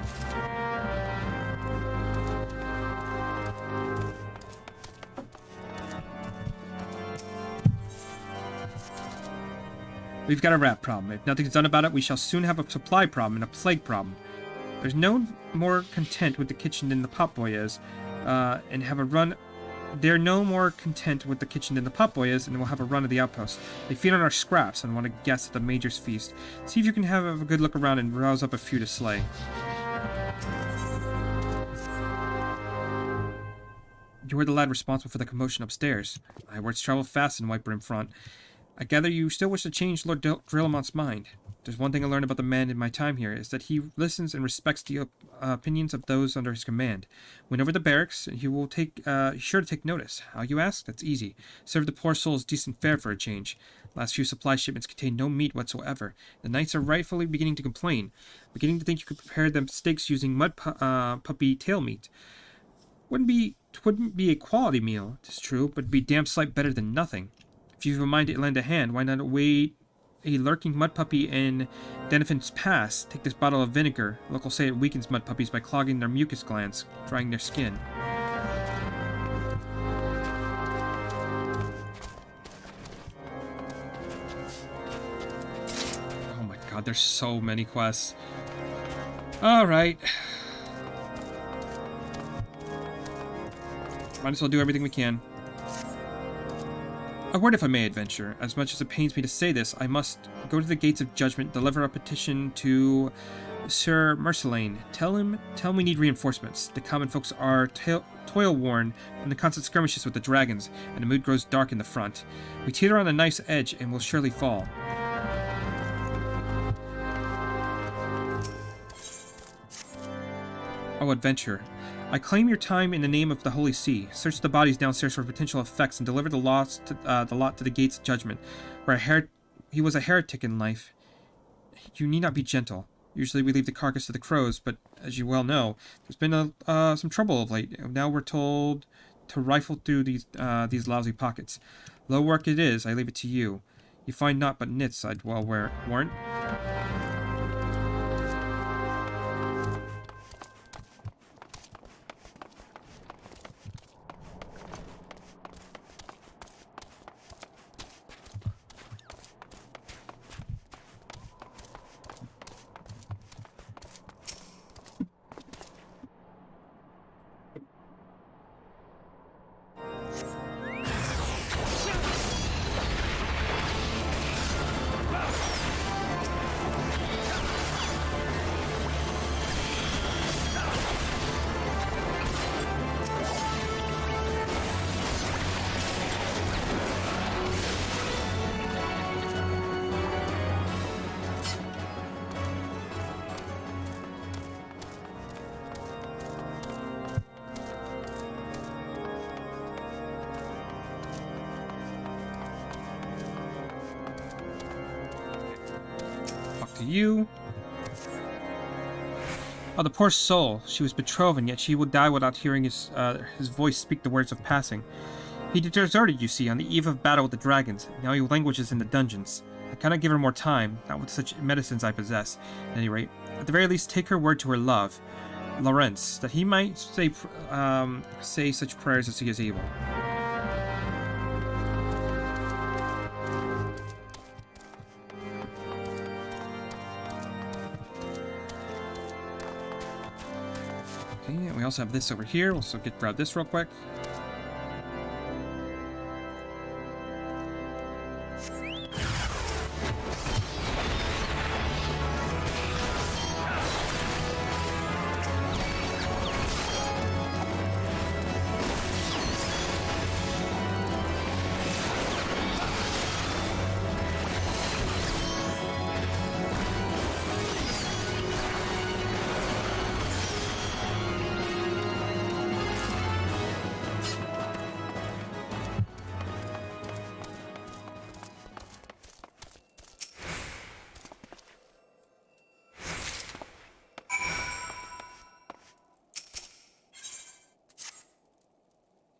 We've got a rat problem. If nothing's done about it, we shall soon have a supply problem and a plague problem. There's no more content with the kitchen than the potboy is, and have a run. They're no more content with the kitchen than the potboy is, and we'll have a run of the outpost. They feed on our scraps and want to guess at the Major's feast. See if you can have a good look around and rouse up a few to slay. You were the lad responsible for the commotion upstairs. My words travel fast in White Brim front. I gather you still wish to change Lord Drillamont's mind. There's one thing I learned about the man in my time here, is that he listens and respects the opinions of those under his command. When over the barracks, he will sure to take notice. How, you ask? That's easy. Serve the poor souls decent fare for a change. Last few supply shipments contain no meat whatsoever. The knights are rightfully beginning to complain, beginning to think you could prepare them steaks using mud puppy tail meat. Wouldn't be a quality meal, 'tis true, but it'd be damn sight better than nothing. If you've a mind to lend a hand, why not await a lurking mud puppy in Deniffin's Pass? Take this bottle of vinegar. Locals say it weakens mud puppies by clogging their mucus glands, drying their skin. Oh my god, there's so many quests. Alright. Might as well do everything we can. A word, if I may, Adventure. As much as it pains me to say this, I must go to the gates of judgment, deliver a petition to Sir Mercilane. Tell him we need reinforcements. The common folks are toil-worn from the constant skirmishes with the dragons, and the mood grows dark in the front. We teeter on a knife's edge and will surely fall. Oh, Adventure. I claim your time in the name of the Holy See. Search the bodies downstairs for potential effects and deliver the lot to the gates of judgment. Where he was a heretic in life. You need not be gentle. Usually we leave the carcass to the crows, but as you well know, there's been some trouble of late. Now we're told to rifle through these lousy pockets. Low work it is. I leave it to you. You find naught but nits, I'd well warrant. to you. Oh, the poor soul. She was betrothed, and yet she will die without hearing his voice speak the words of passing. He deserted, you see, on the eve of battle with the dragons. Now he languishes in the dungeons. I cannot give her more time, not with such medicines I possess. At any rate, at the very least, take her word to her love, Lawrence, that he might say such prayers as he is able. Okay, and we also have this over here. We'll also grab this real quick.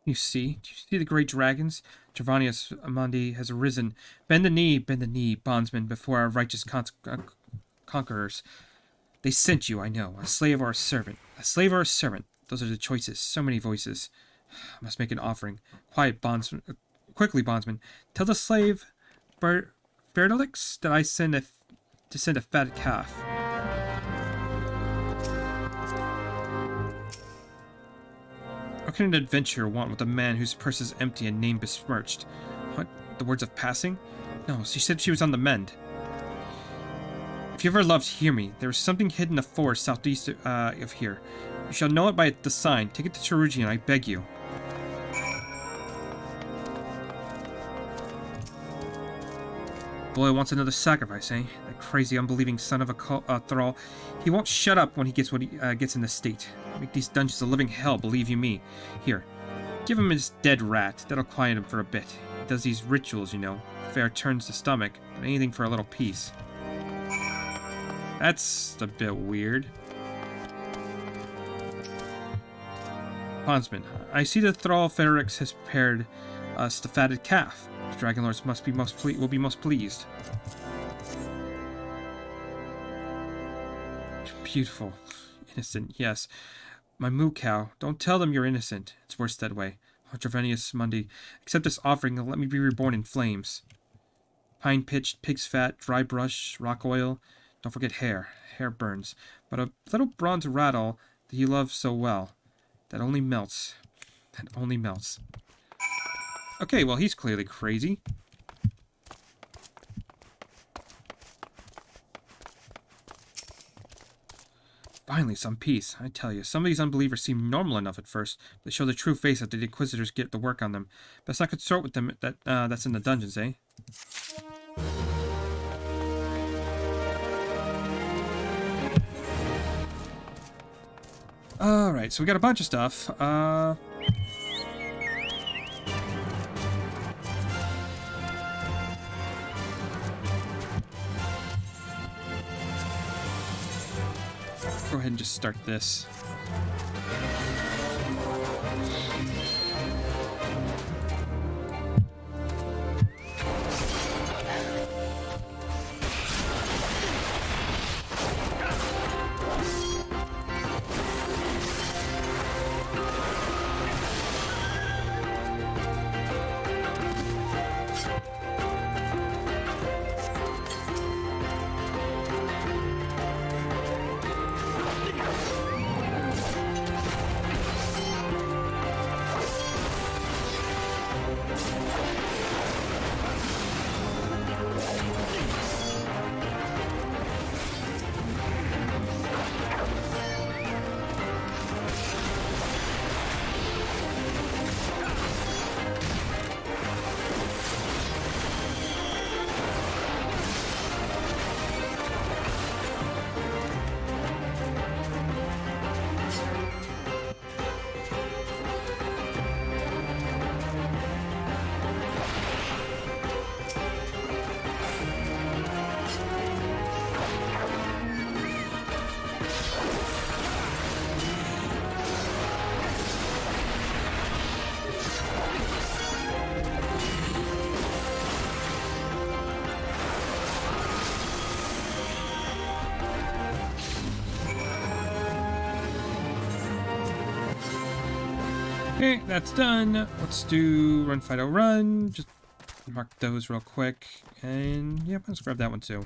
Do you see the great dragons? Gervanius Amandi has arisen. Bend the knee, bondsman, before our righteous conquerors. They sent you, I know, a slave or a servant. A slave or a servant. Those are the choices. So many voices. I must make an offering. Quiet, bondsman. Quickly, bondsman. Tell the slave, Berdelix, that I send a fat calf. What can an adventurer want with a man whose purse is empty and name besmirched? What? The words of passing? No, she said she was on the mend. If you ever loved, hear me. There is something hidden in the forest southeast of here. You shall know it by the sign. Take it to Cherugian, I beg you. Boy wants another sacrifice, eh? That crazy, unbelieving son of a thrall. He won't shut up when he gets what he gets in the state. Make these dungeons a living hell, believe you me. Here, give him his dead rat. That'll quiet him for a bit. He does these rituals, you know. Fare turns the stomach, but anything for a little peace. That's a bit weird. Bondsman, I see the thrall Ferrix has prepared us the fatted calf. The Dragon Lords will be most pleased. Beautiful. Innocent, yes. My moo cow. Don't tell them you're innocent. It's worse that way. Oh, Gervanius Mundi, accept this offering and let me be reborn in flames. Pine pitch, pig's fat, dry brush, rock oil. Don't forget hair. Hair burns. But a little bronze rattle that you love so well. That only melts. That only melts. Okay, well, he's clearly crazy. Finally, some peace. I tell you, some of these unbelievers seem normal enough at first. They show the true face after the Inquisitors get the work on them. Best not consort with them that's in the dungeons, eh? Alright, so we got a bunch of stuff. Go ahead and just start this. Okay, that's done. Let's do run, fight, run. Just mark those real quick. And yep, let's grab that one too.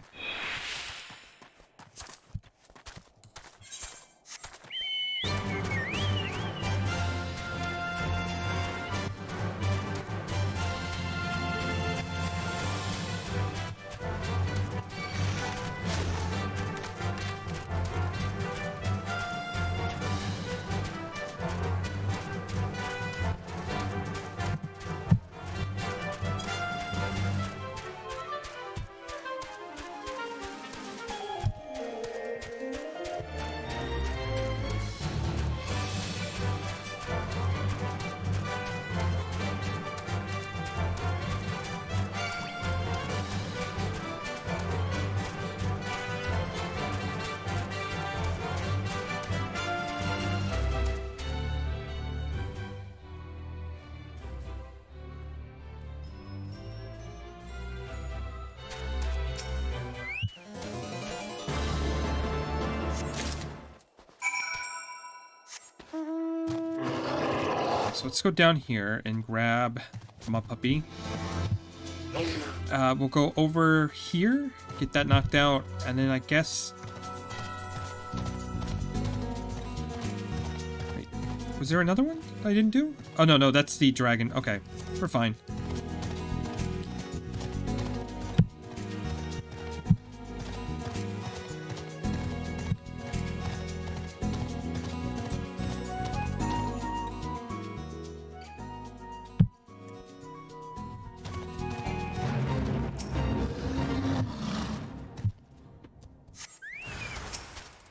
So let's go down here and grab my puppy. We'll go over here, get that knocked out, and then I guess... Wait, was there another one I didn't do? Oh, no, that's the dragon. Okay, we're fine.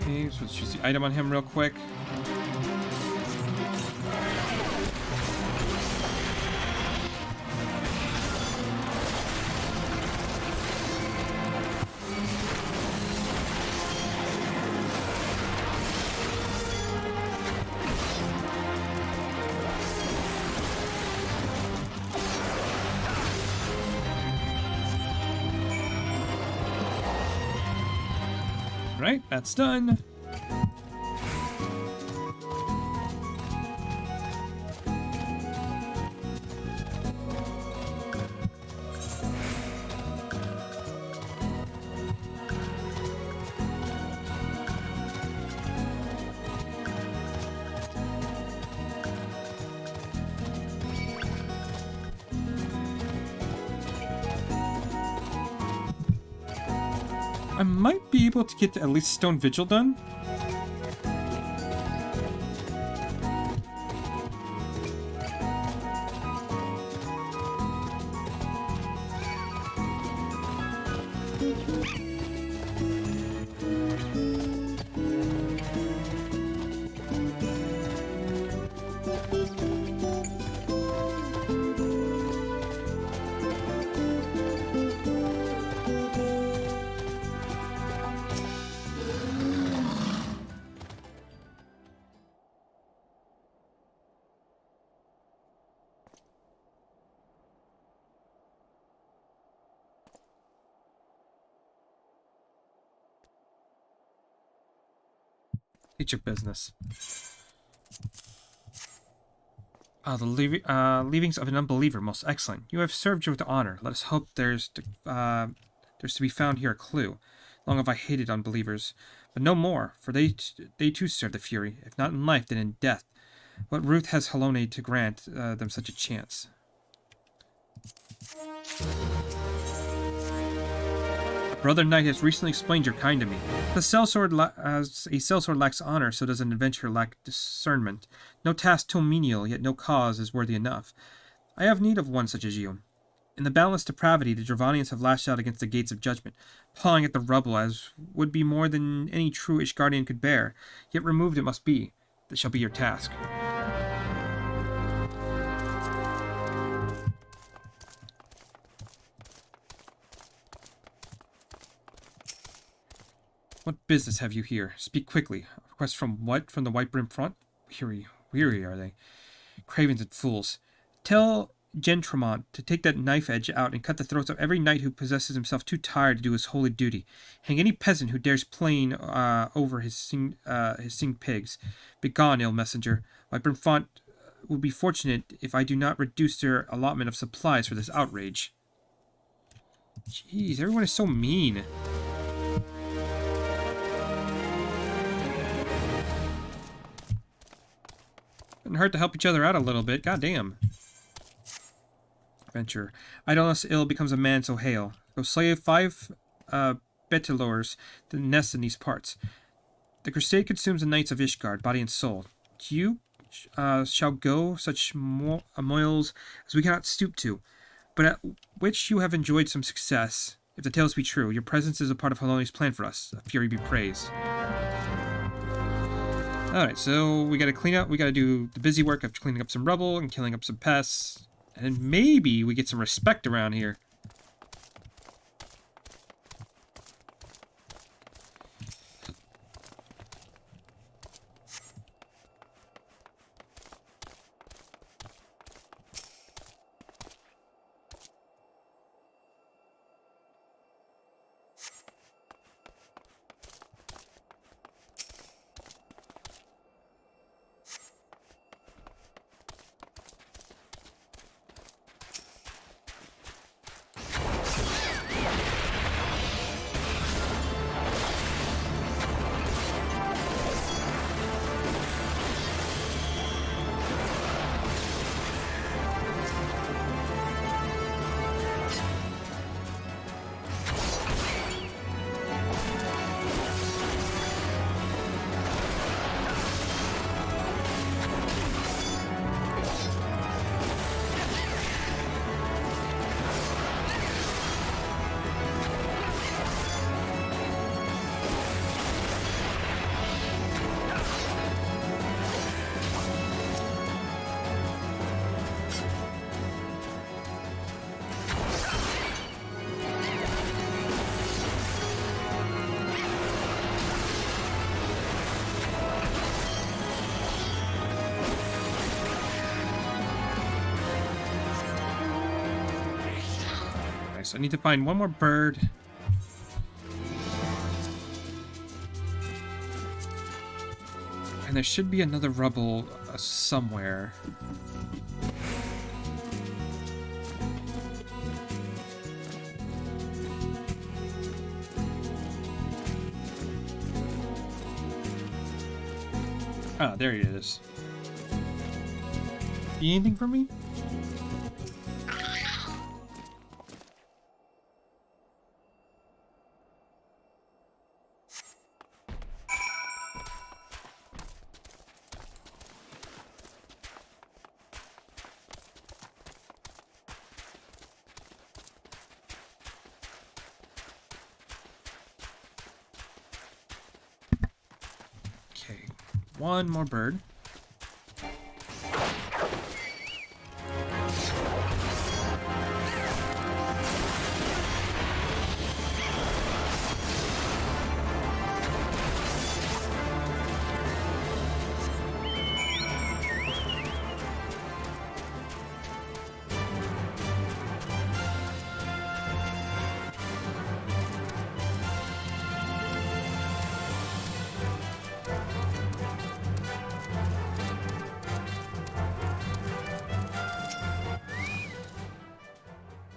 Okay, so let's choose the item on him real quick. Right, that's done. I might be able to get at least Stone Vigil done. It's your business. The leavings of an unbeliever, most excellent. You have served with honor. Let us hope there's to be found here a clue. Long have I hated unbelievers, but no more, for they too serve the Fury, if not in life, then in death. What ruth has Halone to grant them such a chance? Brother Knight has recently explained your kind to me. As a sellsword lacks honor, so does an adventurer lack discernment. No task too menial, yet no cause is worthy enough. I have need of one such as you. In the boundless depravity, the Dravanians have lashed out against the gates of judgment, pawing at the rubble as would be more than any true Ishgardian could bear. Yet removed it must be. That shall be your task. What business have you here? Speak quickly. A request from what? From the White Brim front? Weary are they? Cravens and fools. Tell Gentremont to take that knife edge out and cut the throats of every knight who possesses himself too tired to do his holy duty. Hang any peasant who dares plane over his singed pigs. Begone, ill messenger. White Brim front will be fortunate if I do not reduce their allotment of supplies for this outrage. Jeez, everyone is so mean. Couldn't hurt to help each other out a little bit. God damn. Adventure. Idleness ill becomes a man so hale. Go slay 5 betelors that nest in these parts. The crusade consumes the knights of Ishgard, body and soul. You shall go such moils as we cannot stoop to, but at which you have enjoyed some success. If the tales be true, your presence is a part of Haloni's plan for us. A fury be praised. Alright, so we gotta clean up. We gotta do the busy work of cleaning up some rubble and killing up some pests. And maybe we get some respect around here. So I need to find one more bird. And there should be another rubble somewhere. Ah, there he is. Anything for me? One more bird.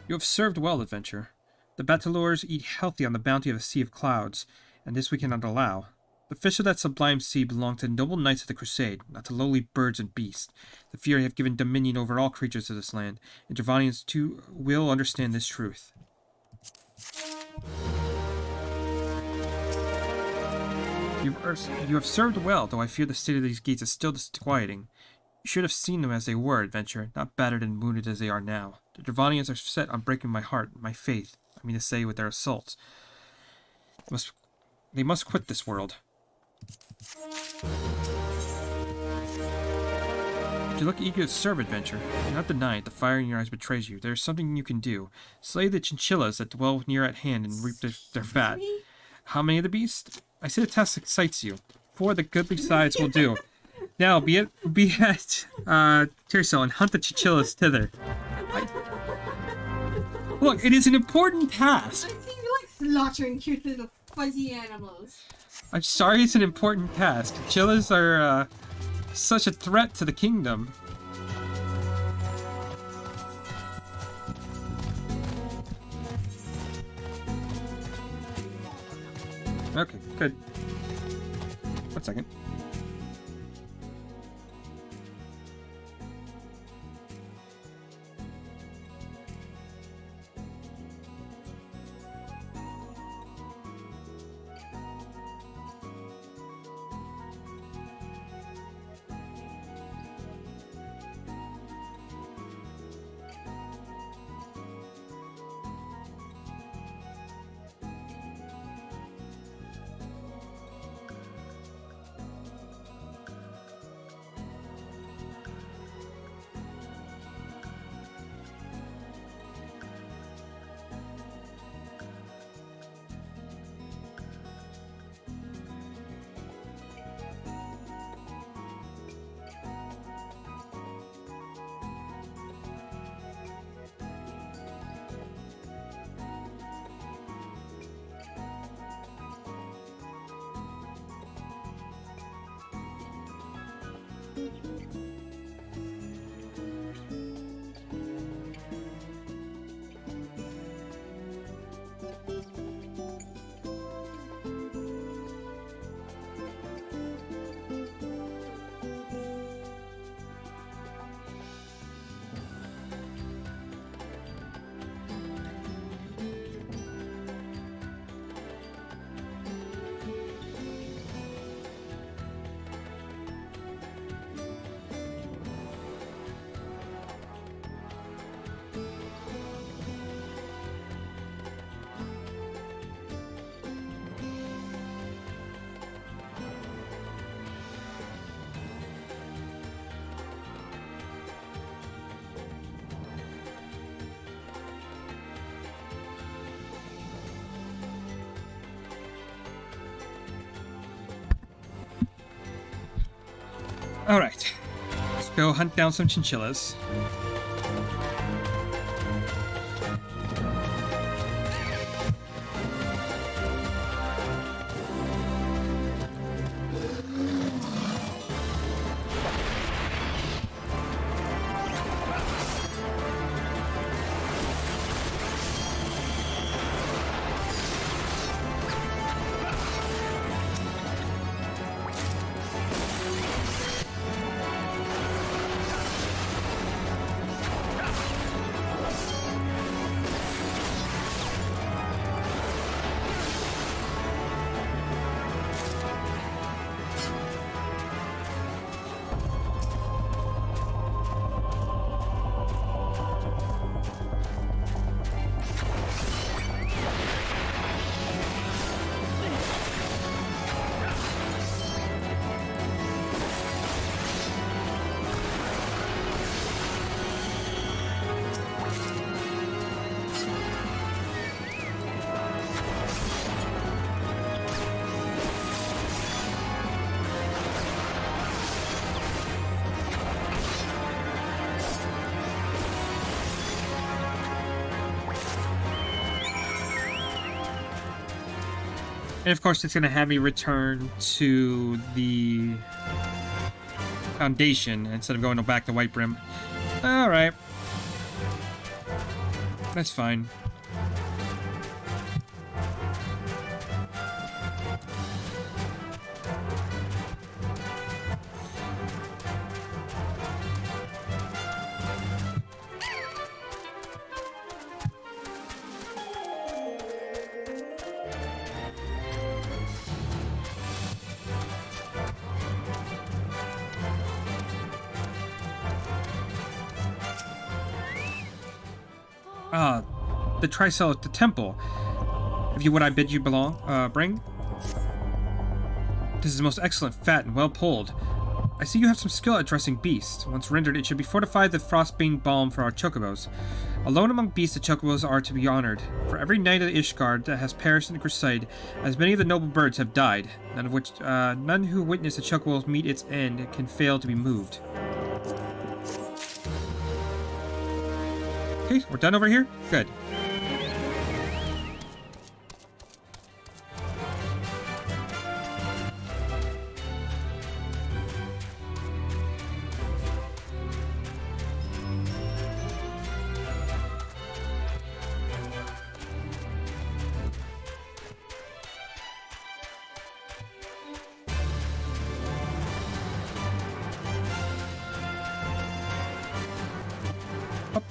You have served well, adventure. The Batalors eat healthy on the bounty of a sea of clouds, and this we cannot allow. The fish of that sublime sea belong to the noble knights of the Crusade, not to lowly birds and beasts. The Fury have given dominion over all creatures of this land, and Dravanians too will understand this truth. You have served well, though I fear the state of these gates is still disquieting. You should have seen them as they were, adventure, not battered and wounded as they are now. The Dravanians are set on breaking my heart, my faith, I mean to say, with their assaults. They must quit this world. You look eager to serve, adventure. Do not deny it, the fire in your eyes betrays you. There is something you can do. Slay the chinchillas that dwell near at hand and reap their fat. How many of the beasts? I say the task excites you. 4 of the goodly sides will do. Now, be at Tirso and hunt the chinchillas thither. Look, it is an important task. I think you like slaughtering cute little fuzzy animals. I'm sorry it's an important task. Chinchillas are such a threat to the kingdom. Okay, good. 1 second. Alright. Let's go hunt down some chinchillas. And of course, it's going to have me return to the Foundation instead of going back to White Brim. Alright. That's fine. The Tricell at the temple. Have you what I bid you bring? This is most excellent, fat, and well pulled. I see you have some skill at dressing beasts. Once rendered, it should be fortified with frostbane balm for our chocobos. Alone among beasts, the chocobos are to be honored. For every knight of Ishgard that has perished in the crusade, as many of the noble birds have died, none who witness the chocobos meet its end can fail to be moved. Okay, we're done over here? Good. Okay.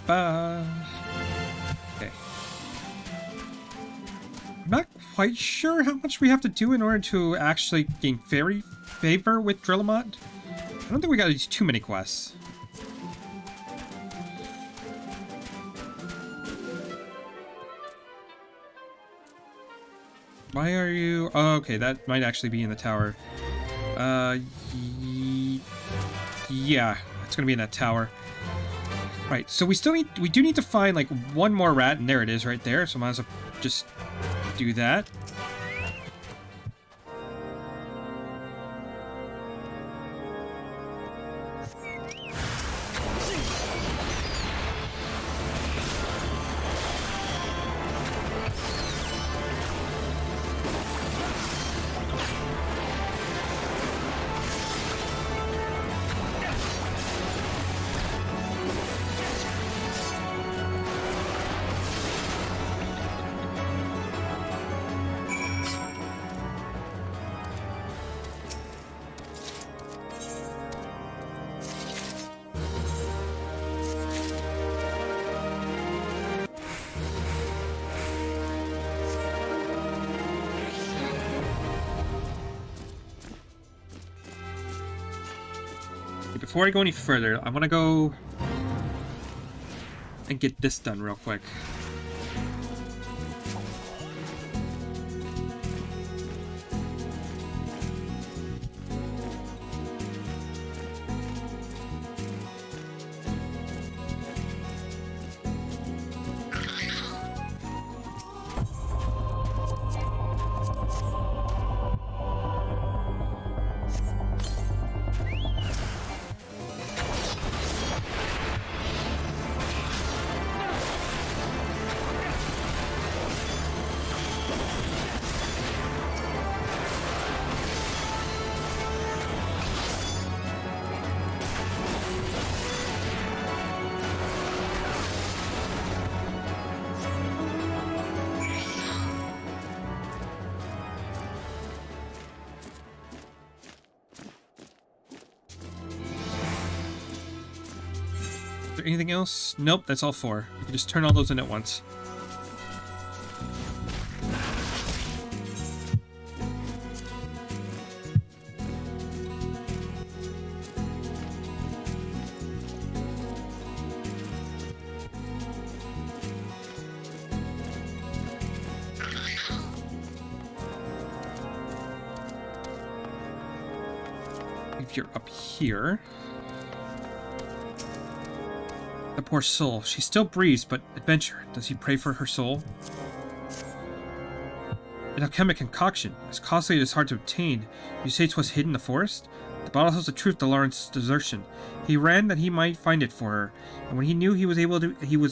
I'm not quite sure how much we have to do in order to actually gain fairy favor with Drillamont. I don't think we gotta do too many quests. Why are you... Oh, okay, that might actually be in the tower. Yeah, it's gonna be in that tower. Right, so we do need to find, like, one more rat, and there it is right there, so might as well just do that. Before I go any further, I want to go and get this done real quick. Is there anything else? Nope, that's all 4. We can just turn all those in at once. If you're up here... The poor soul. She still breathes, but adventure. Does he pray for her soul? An alchemic concoction. As costly as it is hard to obtain. You say 'twas hidden in the forest? The bottle tells the truth to Lawrence's desertion. He ran that he might find it for her, and when he knew he was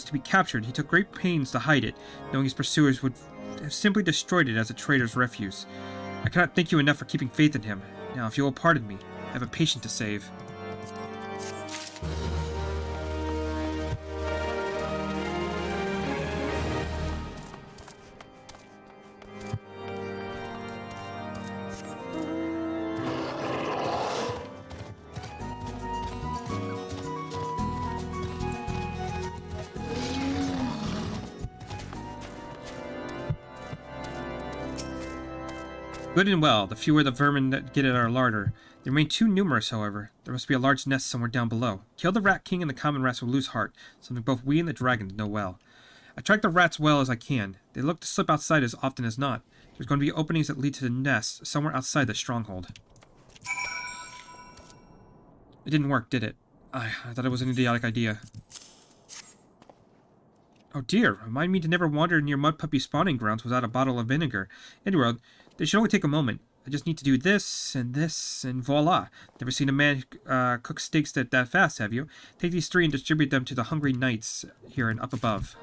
to be captured, he took great pains to hide it, knowing his pursuers would have simply destroyed it as a traitor's refuse. I cannot thank you enough for keeping faith in him. Now, if you will pardon me, I have a patient to save. Good and well, the fewer the vermin that get at our larder. They remain too numerous, however. There must be a large nest somewhere down below. Kill the Rat King and the common rats will lose heart, something both we and the dragons know well. I track the rats well as I can. They look to slip outside as often as not. There's going to be openings that lead to the nest somewhere outside the stronghold. It didn't work, did it? I thought it was an idiotic idea. Oh dear, remind me to never wander near mud puppy spawning grounds without a bottle of vinegar. Anyway, they should only take a moment. I just need to do this, and voila. Never seen a man cook steaks that fast, have you? Take these 3 and distribute them to the hungry knights here and up above.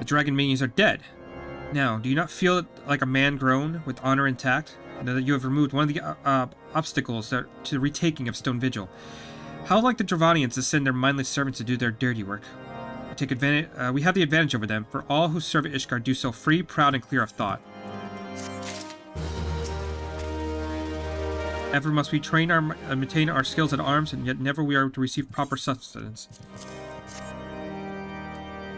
The dragon minions are dead. Now, do you not feel like a man grown, with honor intact? And that you have removed one of the obstacles to the retaking of Stone Vigil. How like the Dravanians to send their mindless servants to do their dirty work? take advantage. We have the advantage over them, for all who serve at Ishgard do so free, proud, and clear of thought. Ever must we train maintain our skills at arms, and yet never we are to receive proper sustenance.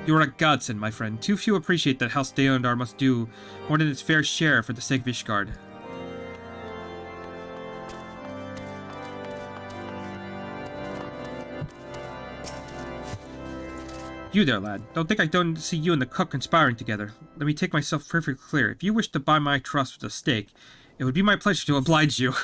You are a godsend, my friend. Too few appreciate that House Deondar must do more than its fair share for the sake of Ishgard. You there, lad. Don't think I don't see you and the cook conspiring together. Let me take myself perfectly clear. If you wish to buy my trust with a stake, it would be my pleasure to oblige you.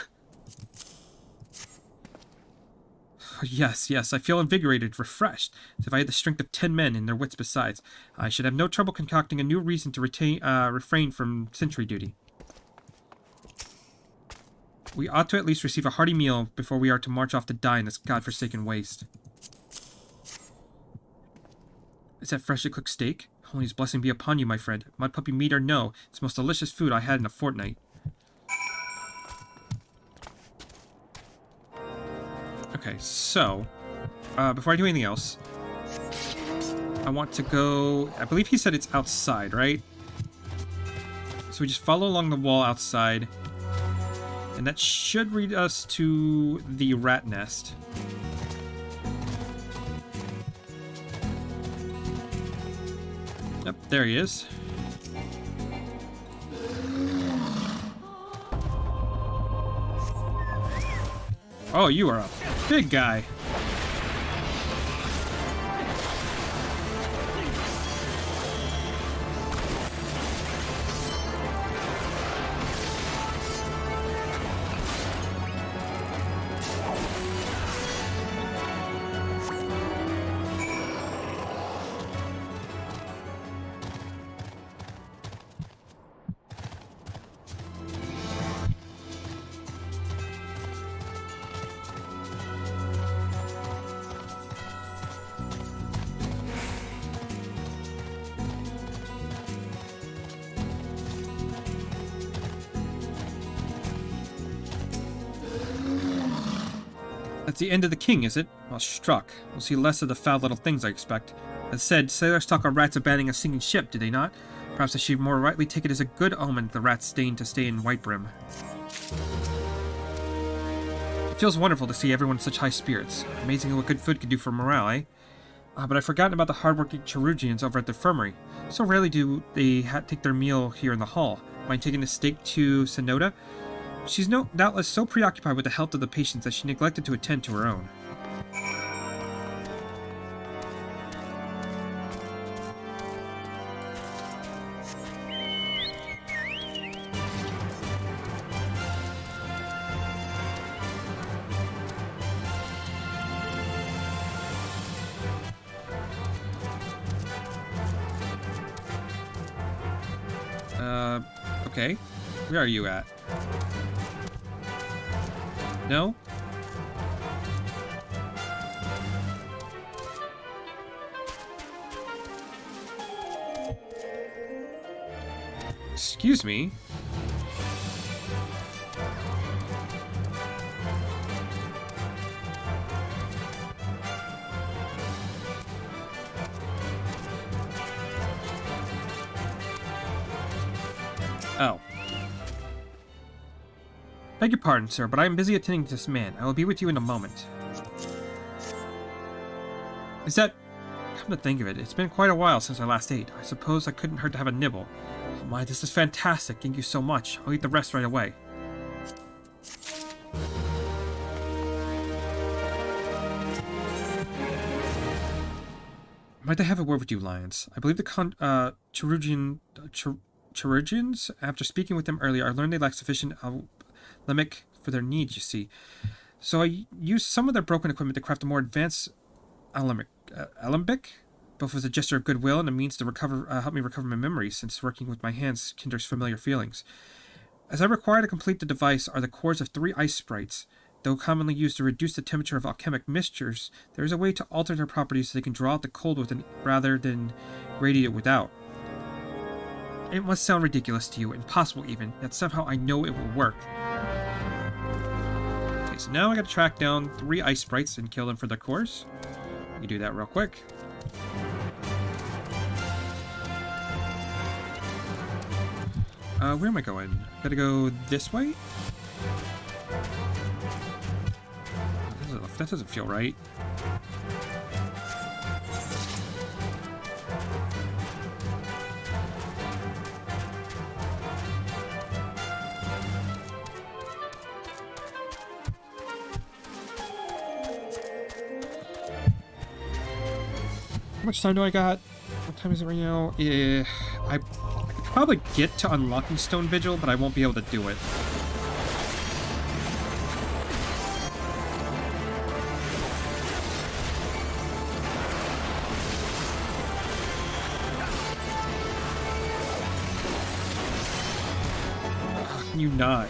Yes, I feel invigorated, refreshed, as if I had the strength of 10 men and their wits besides. I should have no trouble concocting a new reason to refrain from sentry duty. We ought to at least receive a hearty meal before we are to march off to die in this godforsaken waste. Is that freshly cooked steak? Holy his blessing be upon you, my friend. Mud puppy meat or no, it's the most delicious food I had in a fortnight. Okay, so, before I do anything else, I want to go, I believe he said it's outside, right? So we just follow along the wall outside, and that should lead us to the rat nest. Yep, there he is. Oh, you are a big guy. That's the end of the king, is it? Well, struck. We'll see less of the foul little things, I expect. As said, sailors talk of rats abandoning a sinking ship, do they not? Perhaps I should more rightly take it as a good omen that the rats deign to stay in Whitebrim. It feels wonderful to see everyone in such high spirits. Amazing what good food can do for morale, eh? But I've forgotten about the hard-working Cherugians over at the infirmary. So rarely do they take their meal here in the hall. Mind taking the steak to Sonoda? She's doubtless so preoccupied with the health of the patients that she neglected to attend to her own. Okay. Where are you at? No? Excuse me? Oh. Beg your pardon, sir, but I am busy attending to this man. I will be with you in a moment. Is that... Come to think of it, it's been quite a while since I last ate. I suppose I couldn't hurt to have a nibble. Oh my, this is fantastic. Thank you so much. I'll eat the rest right away. Might I have a word with you, Lions? I believe the Cherugians, after speaking with them earlier, I learned they lack sufficient alchemic for their needs, you see. So I used some of their broken equipment to craft a more advanced alembic, both as a gesture of goodwill and a means to help me recover my memories, since working with my hands kindles familiar feelings. As I require to complete the device are the cores of 3 ice sprites. Though commonly used to reduce the temperature of alchemic mixtures, there is a way to alter their properties so they can draw out the cold within rather than radiate it without. It must sound ridiculous to you, impossible even, yet somehow I know it will work. Okay, so now I gotta track down 3 ice sprites and kill them for their cores. Let me do that real quick. Where am I going? Gotta go this way? That doesn't feel right. How much time do I got? What time is it right now? I could probably get to unlocking Stone Vigil, but I won't be able to do it. How can you not?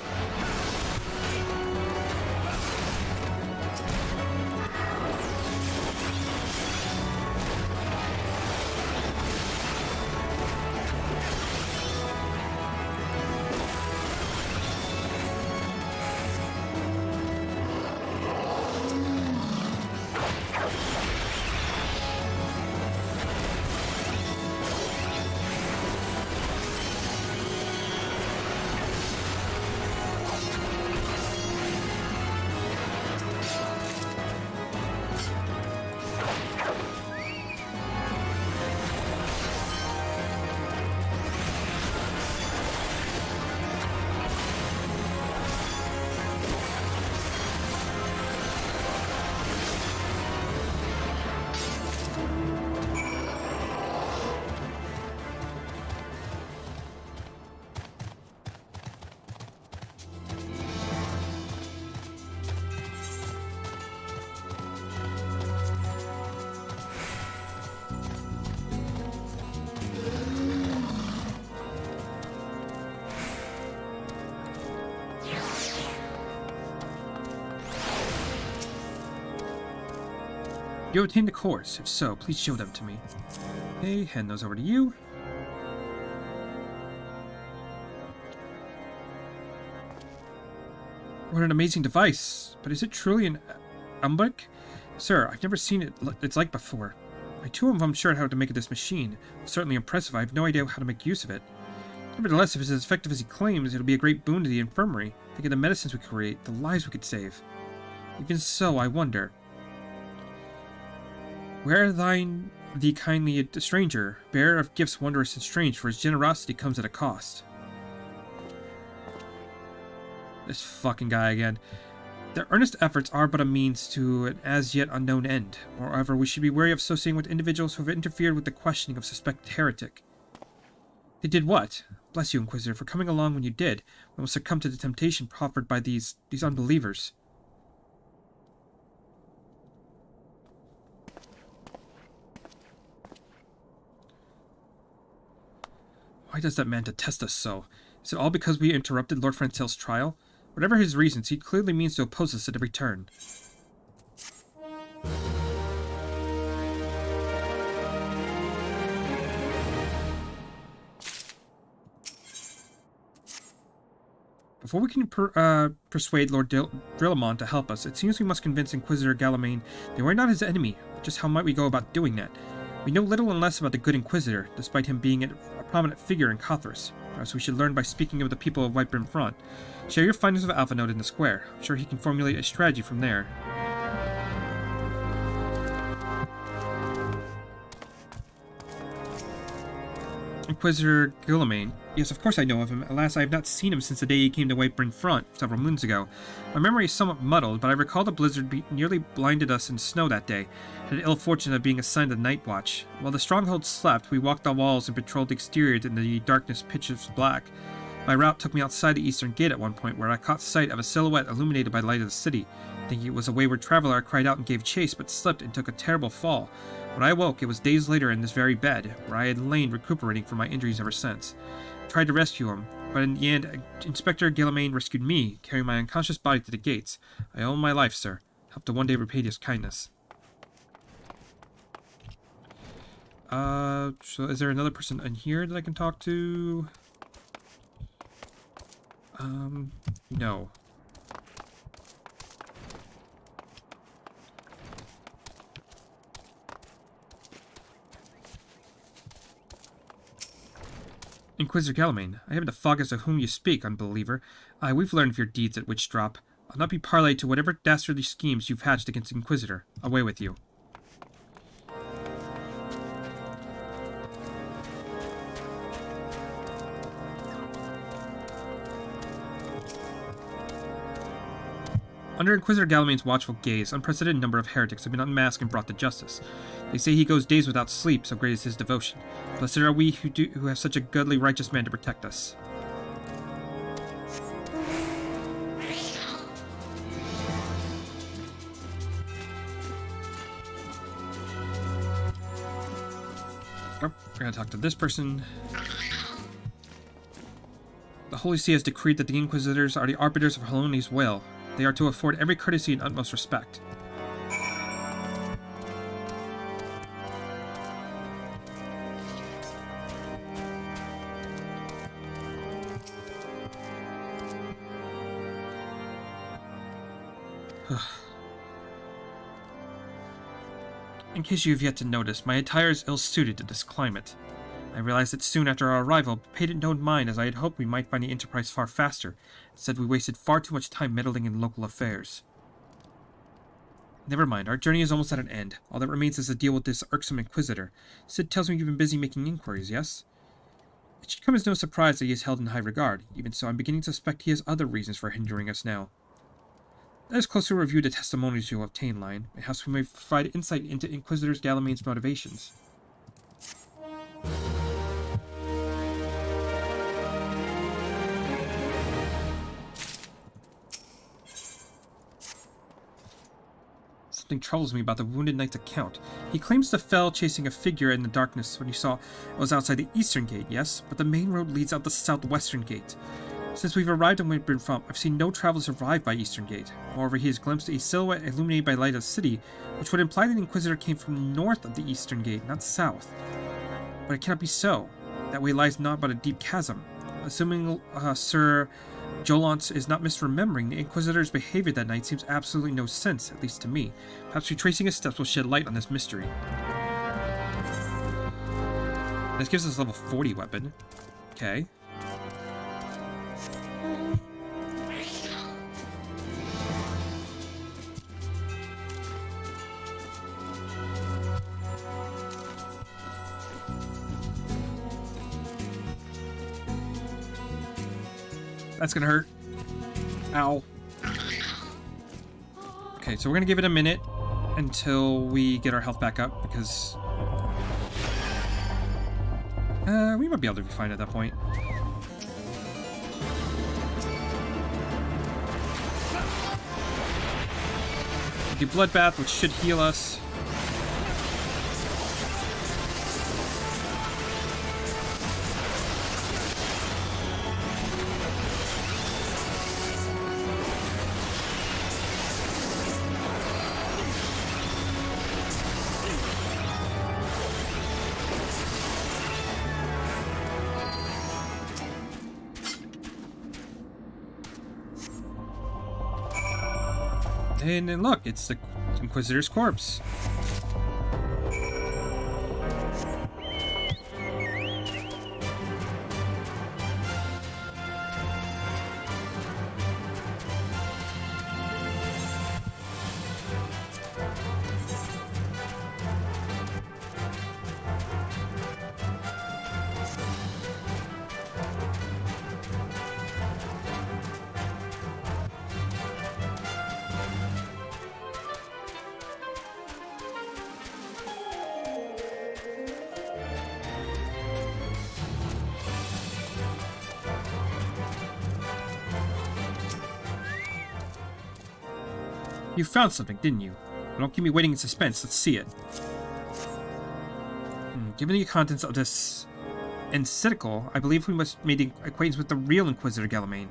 You obtained the cores. If so, please show them to me. Okay, hand those over to you. What an amazing device. But is it truly an alembic? Sir, I've never seen its like before. I too am unsure how to make this machine. It's certainly impressive. I have no idea how to make use of it. Nevertheless, if it's as effective as he claims, it'll be a great boon to the infirmary. Think of the medicines we create, the lives we could save. Even so, I wonder. Where thine the kindly stranger, bearer of gifts wondrous and strange, for his generosity comes at a cost. This fucking guy again. Their earnest efforts are but a means to an as yet unknown end. Moreover, we should be wary of associating with individuals who have interfered with the questioning of suspected heretic. They did what? Bless you, Inquisitor, for coming along when you did. We will succumb to the temptation proffered by these unbelievers. Why does that man detest us so? Is it all because we interrupted Lord Francel's trial? Whatever his reasons, he clearly means to oppose us at every turn. Before we can persuade Lord Drillamon to help us, it seems we must convince Inquisitor Galamain that we're not his enemy, but just how might we go about doing that? We know little and less about the good Inquisitor, despite him being a prominent figure in Cothras. Perhaps we should learn by speaking of the people of Whitebrim Front. Share your findings of Alpha Node in the square. I'm sure he can formulate a strategy from there. Inquisitor Guillaume. Yes, of course I know of him. Alas, I have not seen him since the day he came to Whitebrim Front several moons ago. My memory is somewhat muddled, but I recall the blizzard nearly blinded us in snow that day. Had the ill fortune of being assigned the night watch. While the stronghold slept, we walked the walls and patrolled the exterior in the darkness pitch black. My route took me outside the eastern gate at one point, where I caught sight of a silhouette illuminated by light of the city. Thinking it was a wayward traveler, I cried out and gave chase, but slipped and took a terrible fall. When I awoke, it was days later in this very bed, where I had lain recuperating from my injuries ever since. I tried to rescue him, but in the end, Inspector Guillaume rescued me, carrying my unconscious body to the gates. I owe him my life, sir. Hope to one day repay his kindness. So is there another person in here that I can talk to? No. Inquisitor Galamain, I haven't the fog as to whom you speak, unbeliever. Aye, we've learned of your deeds at Witchdrop. I'll not be parlayed to whatever dastardly schemes you've hatched against the Inquisitor. Away with you. Under Inquisitor Galamain's watchful gaze, unprecedented number of heretics have been unmasked and brought to justice. They say he goes days without sleep, so great is his devotion. Blessed are we who have such a godly, righteous man to protect us. Oh, we're gonna talk to this person. The Holy See has decreed that the Inquisitors are the arbiters of Haloni's will. They are to afford every courtesy and utmost respect. In case you have yet to notice, my attire is ill-suited to this climate. I realized it soon after our arrival, but paid it no mind as I had hoped we might find the Enterprise far faster. Instead, we wasted far too much time meddling in local affairs. Never mind, our journey is almost at an end. All that remains is to deal with this irksome Inquisitor. Sid tells me you've been busy making inquiries, yes? It should come as no surprise that he is held in high regard. Even so, I'm beginning to suspect he has other reasons for hindering us now. Let us closely review the testimonies you will obtain, Lion. Perhaps we may provide insight into Inquisitor Galamain's motivations. Something troubles me about the Wounded Knight's account. He claims to fell chasing a figure in the darkness when he saw it was outside the eastern gate, yes, but the main road leads out the southwestern gate. Since we've arrived on Windburn Front, I've seen no travelers arrive by Eastern Gate. Moreover, he has glimpsed a silhouette illuminated by light of the city, which would imply that the Inquisitor came from north of the Eastern Gate, not south. But it cannot be so. That way lies naught but a deep chasm. Assuming Sir Jolont is not misremembering, the Inquisitor's behavior that night seems absolutely no sense, at least to me. Perhaps retracing his steps will shed light on this mystery. This gives us a level 40 weapon. Okay. That's gonna hurt. Ow. Okay, so we're gonna give it a minute until we get our health back up, because we might be able to be fine at that point. Do Bloodbath, which should heal us. And then look, it's the Inquisitor's corpse. You found something, didn't you? Don't keep me waiting in suspense. Let's see it. Given the contents of this encyclical, I believe we must make acquaintance with the real Inquisitor Galamain.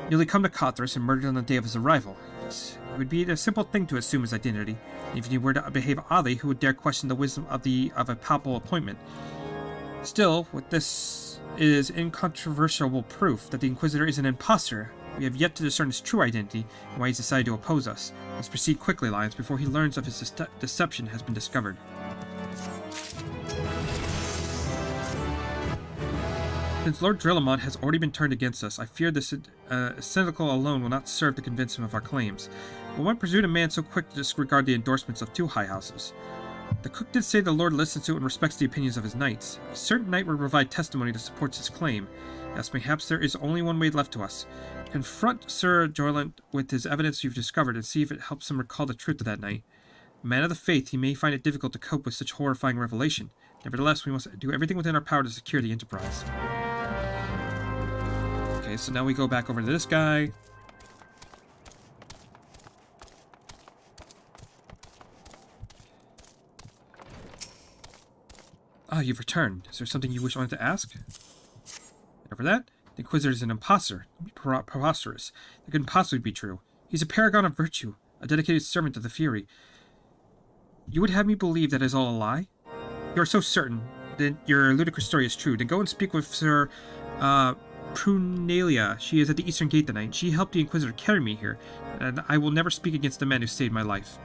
Newly come to Kothras and murdered on the day of his arrival. It would be a simple thing to assume his identity. And if he were to behave oddly, who would dare question the wisdom of a palpable appointment? Still, with this is incontrovertible proof that the Inquisitor is an imposter. We have yet to discern his true identity and why he's decided to oppose us. Let's proceed quickly, Lions, before he learns of his deception has been discovered. Since Lord Drillamont has already been turned against us, I fear this cynical alone will not serve to convince him of our claims. But one presumed a man so quick to disregard the endorsements of two high houses. The cook did say the Lord listens to and respects the opinions of his knights. A certain knight will provide testimony that supports his claim. Yes, perhaps there is only one way left to us. Confront Sir Jorlant with his evidence you've discovered and see if it helps him recall the truth of that night. A man of the faith, he may find it difficult to cope with such horrifying revelation. Nevertheless, we must do everything within our power to secure the Enterprise. Okay, so now we go back over to this guy. Ah, you've returned. Is there something you wanted to ask? Over that, the Inquisitor is an impostor. Preposterous. That couldn't possibly be true. He's a paragon of virtue, a dedicated servant of the Fury. You would have me believe that is all a lie? You are so certain that your ludicrous story is true. Then go and speak with Sir Prunalia. She is at the Eastern Gate tonight. She helped the Inquisitor carry me here, and I will never speak against the man who saved my life.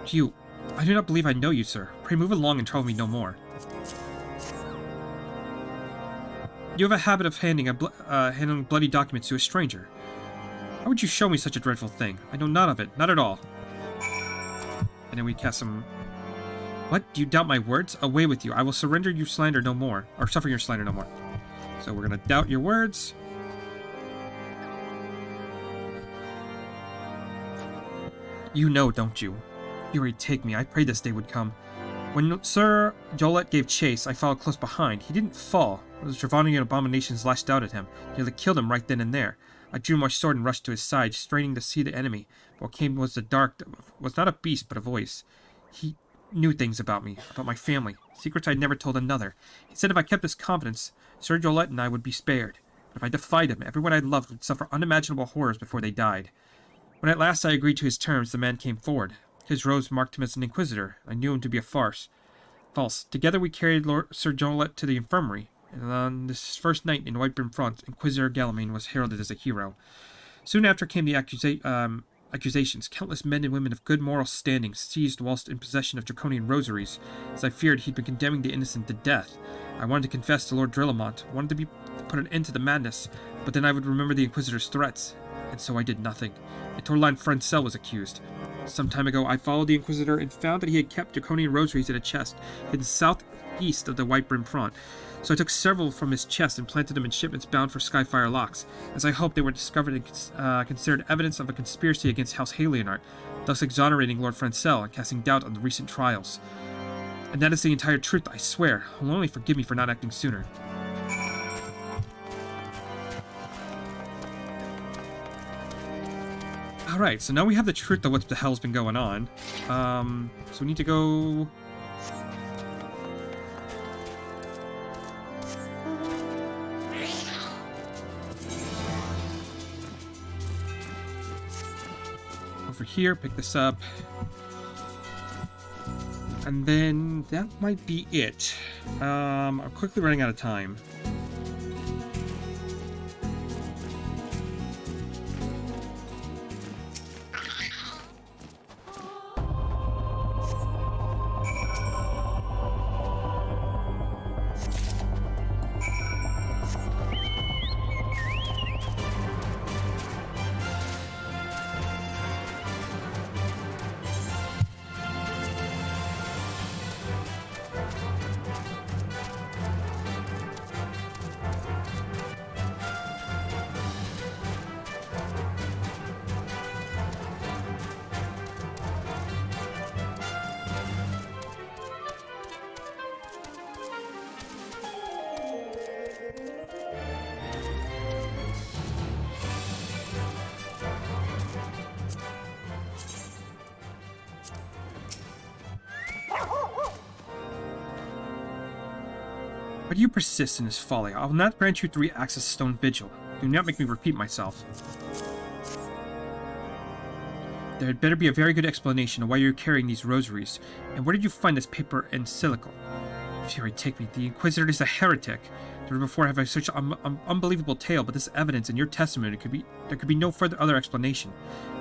You, I do not believe I know you, sir. Pray move along and trouble me no more. You have a habit of handling bloody documents to a stranger. How would you show me such a dreadful thing? I know none of it, not at all. And then we cast some... What? Do you doubt my words? Away with you. I will surrender your slander no more. Or suffer your slander no more. So we're gonna doubt your words. You know, don't you? Fury, take me. I prayed this day would come. When Sir Jolett gave chase, I followed close behind. He didn't fall. Those Dravonian abominations lashed out at him, nearly killed him right then and there. I drew my sword and rushed to his side, straining to see the enemy. What came was the dark, was not a beast, but a voice. He knew things about me, about my family, secrets I'd never told another. He said if I kept his confidence, Sir Jolett and I would be spared. But if I defied him, everyone I loved would suffer unimaginable horrors before they died. When at last I agreed to his terms, the man came forward. His robes marked him as an Inquisitor. I knew him to be a false. Together we carried Sir Jolett to the infirmary, and on this first night in Whitebrim Front, Inquisitor Galamain was heralded as a hero. Soon after came the accusations. Countless men and women of good moral standing seized whilst in possession of draconian rosaries, as I feared he'd been condemning the innocent to death. I wanted to confess to Lord Drillamont, wanted to put an end to the madness, but then I would remember the Inquisitor's threats, and so I did nothing. And Torline Francel was accused. Some time ago, I followed the Inquisitor and found that he had kept draconian rosaries in a chest hidden southeast of the Whitebrim Front. So I took several from his chest and planted them in shipments bound for Skyfire Locks. As I hoped, they were discovered and considered evidence of a conspiracy against House Halionart, thus exonerating Lord Francel and casting doubt on the recent trials. And that is the entire truth, I swear. He'll only forgive me for not acting sooner. Alright, so now we have the truth of what the hell's been going on. So we need to go... over here, pick this up. And then that might be it. I'm quickly running out of time. Why do you persist in this folly? I will not grant you 3-axis stone vigil. Do not make me repeat myself. There had better be a very good explanation of why you're carrying these rosaries, and where did you find this paper and silicon? Fury, take me. The Inquisitor is a heretic. Never before have I such an unbelievable tale, but this evidence in your testimony there could be no further other explanation.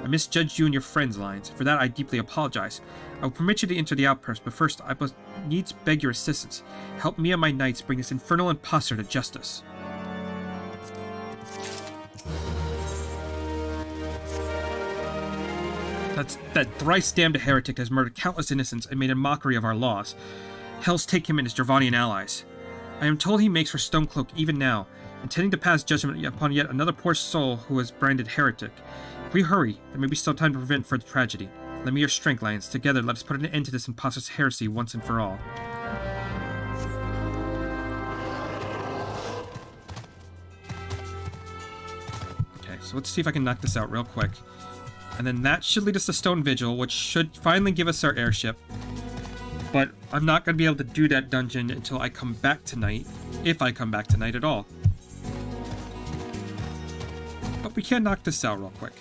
I misjudged you and your friends' lines. For that I deeply apologize. I will permit you to enter the outpost, but first I must needs beg your assistance. Help me and my knights bring this infernal impostor to justice. That thrice damned heretic has murdered countless innocents and made a mockery of our laws. Hells take him and his Dravanian allies. I am told he makes for Stonecloak even now, intending to pass judgment upon yet another poor soul who is branded heretic. If we hurry, there may be still time to prevent further tragedy. Lend me your strength, Lions. Together, let us put an end to this impostor's heresy once and for all. Okay, so let's see if I can knock this out real quick. And then that should lead us to Stone Vigil, which should finally give us our airship. But I'm not going to be able to do that dungeon until I come back tonight, if I come back tonight at all. But we can knock this out real quick.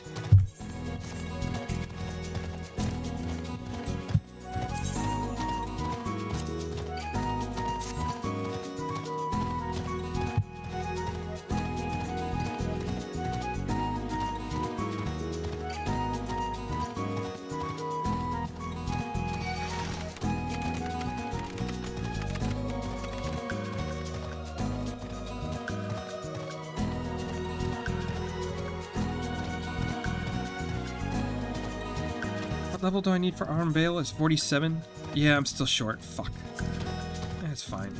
What level do I need for Arm Veil? Is 47? Yeah, I'm still short. Fuck. That's fine.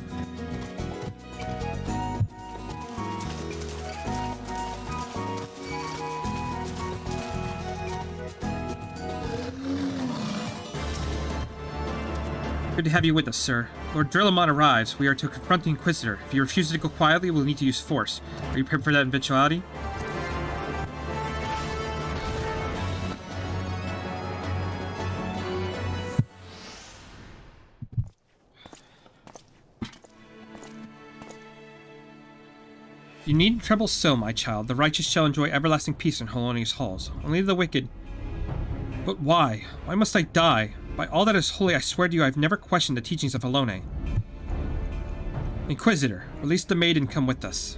Good to have you with us, sir. Lord Drillamon arrives. We are to confront the Inquisitor. If he refuses to go quietly, we'll need to use force. Are you prepared for that eventuality? You needn't trouble so, my child. The righteous shall enjoy everlasting peace in Holonious halls. Only the wicked... But why? Why must I die? By all that is holy, I swear to you I have never questioned the teachings of Halone. Inquisitor, release the maid and come with us.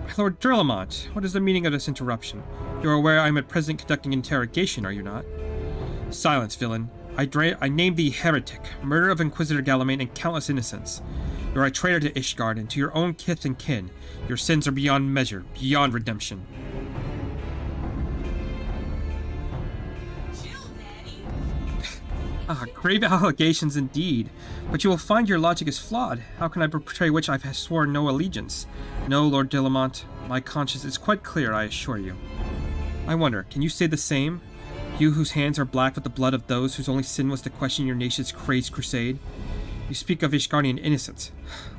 My Lord Drillamont, what is the meaning of this interruption? You are aware I am at present conducting interrogation, are you not? Silence, villain. I name thee heretic, murderer of Inquisitor Galamane and countless innocents. You are a traitor to Ishgard and to your own kith and kin. Your sins are beyond measure, beyond redemption. Grave allegations indeed. But you will find your logic is flawed. How can I betray which I have sworn no allegiance? No, Lord Dillamont. My conscience is quite clear, I assure you. I wonder, can you say the same? You whose hands are black with the blood of those whose only sin was to question your nation's crazed crusade? You speak of Ishgardian innocence.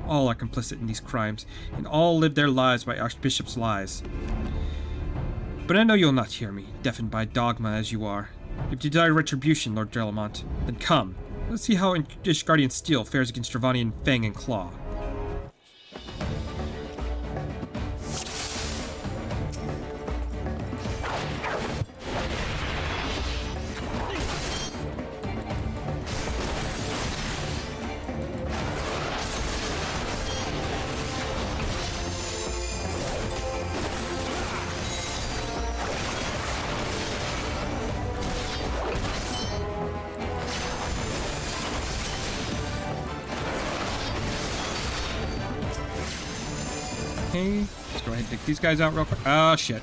All are complicit in these crimes, and all live their lives by Archbishop's lies. But I know you'll not hear me, deafened by dogma as you are. If you desire retribution, Lord Drillamont, then come. Let's see how Ishgardian steel fares against Dravanian fang and claw. Okay, let's go ahead and take these guys out real quick. Oh, shit.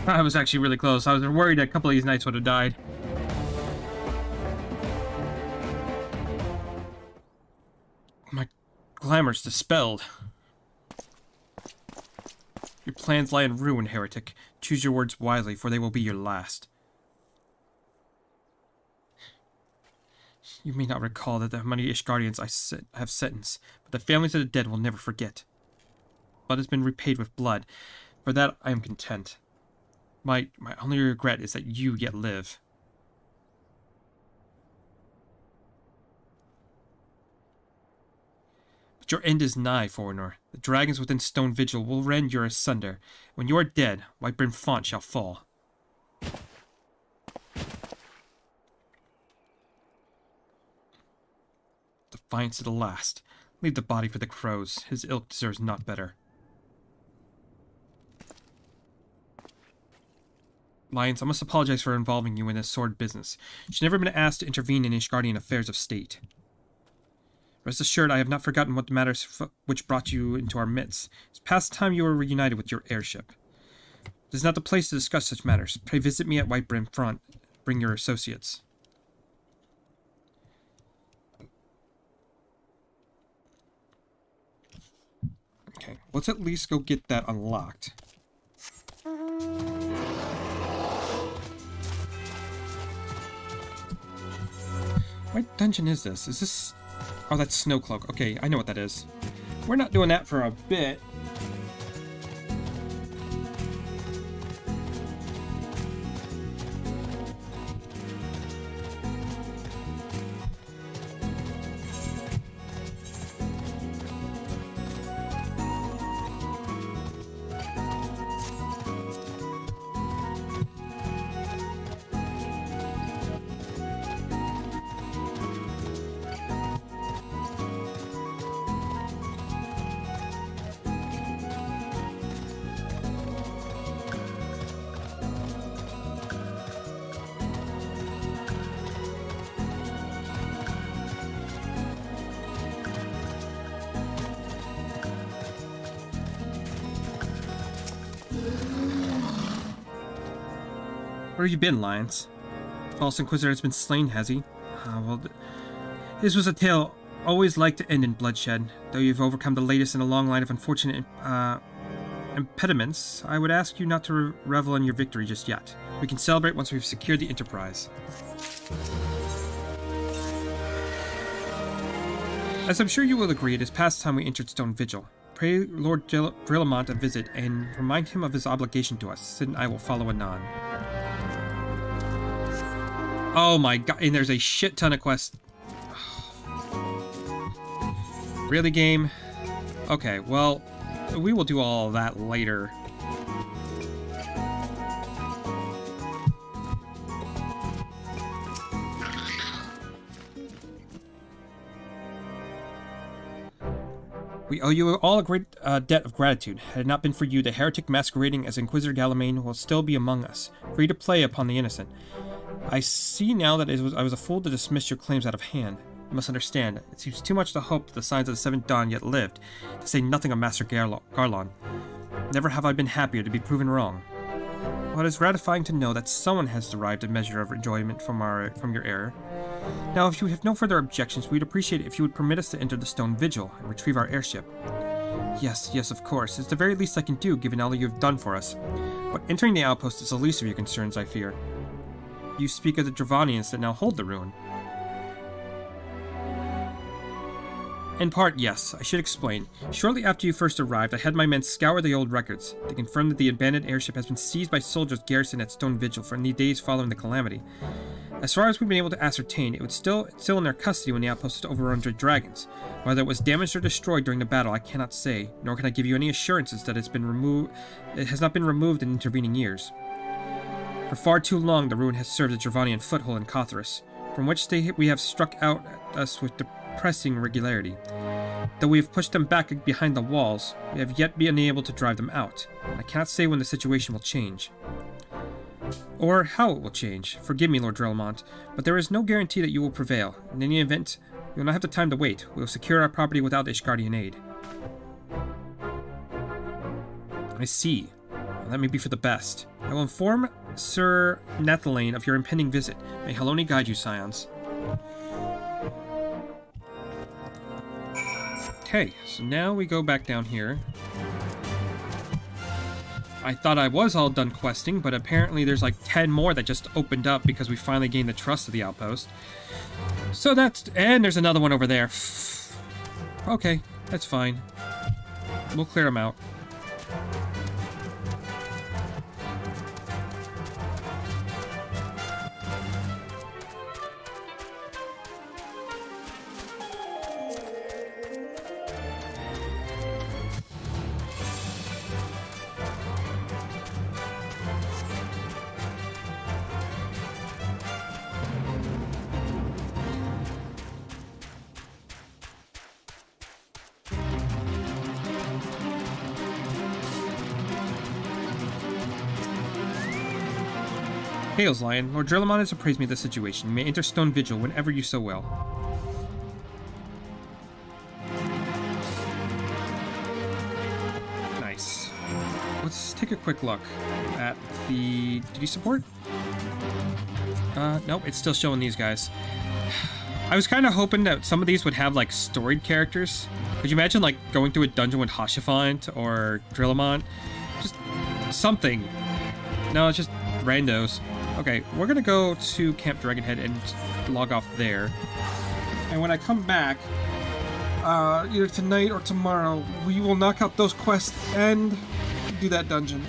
I was actually really close. I was worried a couple of these knights would have died. My glamour's dispelled. Your plans lie in ruin, heretic. Choose your words wisely, for they will be your last. You may not recall that the many Ishgardians I have sentenced, but the families of the dead will never forget. Blood has been repaid with blood. For that I am content. My only regret is that you yet live. But your end is nigh, foreigner. The dragons within Stone Vigil will rend you asunder. When you are dead, Whitebrim Font shall fall. Defiance to the last. Leave the body for the crows. His ilk deserves not better. Lions, I must apologize for involving you in this sordid business. You should never have been asked to intervene in Ishgardian affairs of state. Rest assured, I have not forgotten what the matters which brought you into our midst. It's past time you were reunited with your heirship. This is not the place to discuss such matters. Pray visit me at Whitebrim Front. Bring your associates. Okay, let's at least go get that unlocked. What dungeon is this? Is this... Oh, that's Snowcloak. Okay, I know what that is. We're not doing that for a bit. Where have you been, Lions? False Inquisitor has been slain, has he? Well, this was a tale always like to end in bloodshed. Though you've overcome the latest in a long line of unfortunate impediments, I would ask you not to revel in your victory just yet. We can celebrate once we've secured the Enterprise. As I'm sure you will agree, it is past time we entered Stone Vigil. Pray Lord Drillamont a visit and remind him of his obligation to us. Sid and I will follow anon. Oh my god, and there's a shit ton of quests. Really, game? Okay, well, we will do all of that later. We owe you all a great debt of gratitude. Had it not been for you, the heretic masquerading as Inquisitor Galamain will still be among us, free to play upon the innocent. I see now that I was a fool to dismiss your claims out of hand. You must understand, it seems too much to hope that the signs of the Seventh Dawn yet lived, to say nothing of Master Garlon. Never have I been happier to be proven wrong. Well, it is gratifying to know that someone has derived a measure of enjoyment from your error. Now, if you have no further objections, we'd appreciate it if you would permit us to enter the Stone Vigil and retrieve our airship. Yes, of course. It's the very least I can do, given all you have done for us. But entering the outpost is the least of your concerns, I fear. You speak of the Dravanians that now hold the ruin. In part, yes. I should explain. Shortly after you first arrived, I had my men scour the old records. They confirmed that the abandoned airship has been seized by soldiers garrisoned at Stone Vigil for the days following the calamity. As far as we've been able to ascertain, it was still in their custody when the outpost was overrun by dragons. Whether it was damaged or destroyed during the battle, I cannot say, nor can I give you any assurances that it has not been removed in intervening years. For far too long, the ruin has served a Dravanian foothold in Cothoris, from which we have struck out at us with depressing regularity. Though we have pushed them back behind the walls, we have yet been able to drive them out. I cannot say when the situation will change. Or how it will change. Forgive me, Lord Drillamont, but there is no guarantee that you will prevail. In any event, we will not have the time to wait. We will secure our property without Ishgardian aid. I see. that may be for the best. I will inform Sir Nethelane of your impending visit. May Haloni guide you, scions. Okay, so now we go back down here. I thought I was all done questing, but apparently there's like 10 more that just opened up because we finally gained the trust of the outpost. So that's... and there's another one over there. Okay, that's fine. We'll clear them out. Hails, Lion. Lord Drillamon has appraised me of the situation. You may enter Stone Vigil whenever you so will. Nice. Let's take a quick look at the... did you support? Nope, it's still showing these guys. I was kind of hoping that some of these would have, like, storied characters. Could you imagine, like, going through a dungeon with Hashafant or Drillamon? Just something. No, it's just randos. Okay, we're gonna go to Camp Dragonhead and log off there. And when I come back, either tonight or tomorrow, we will knock out those quests and do that dungeon.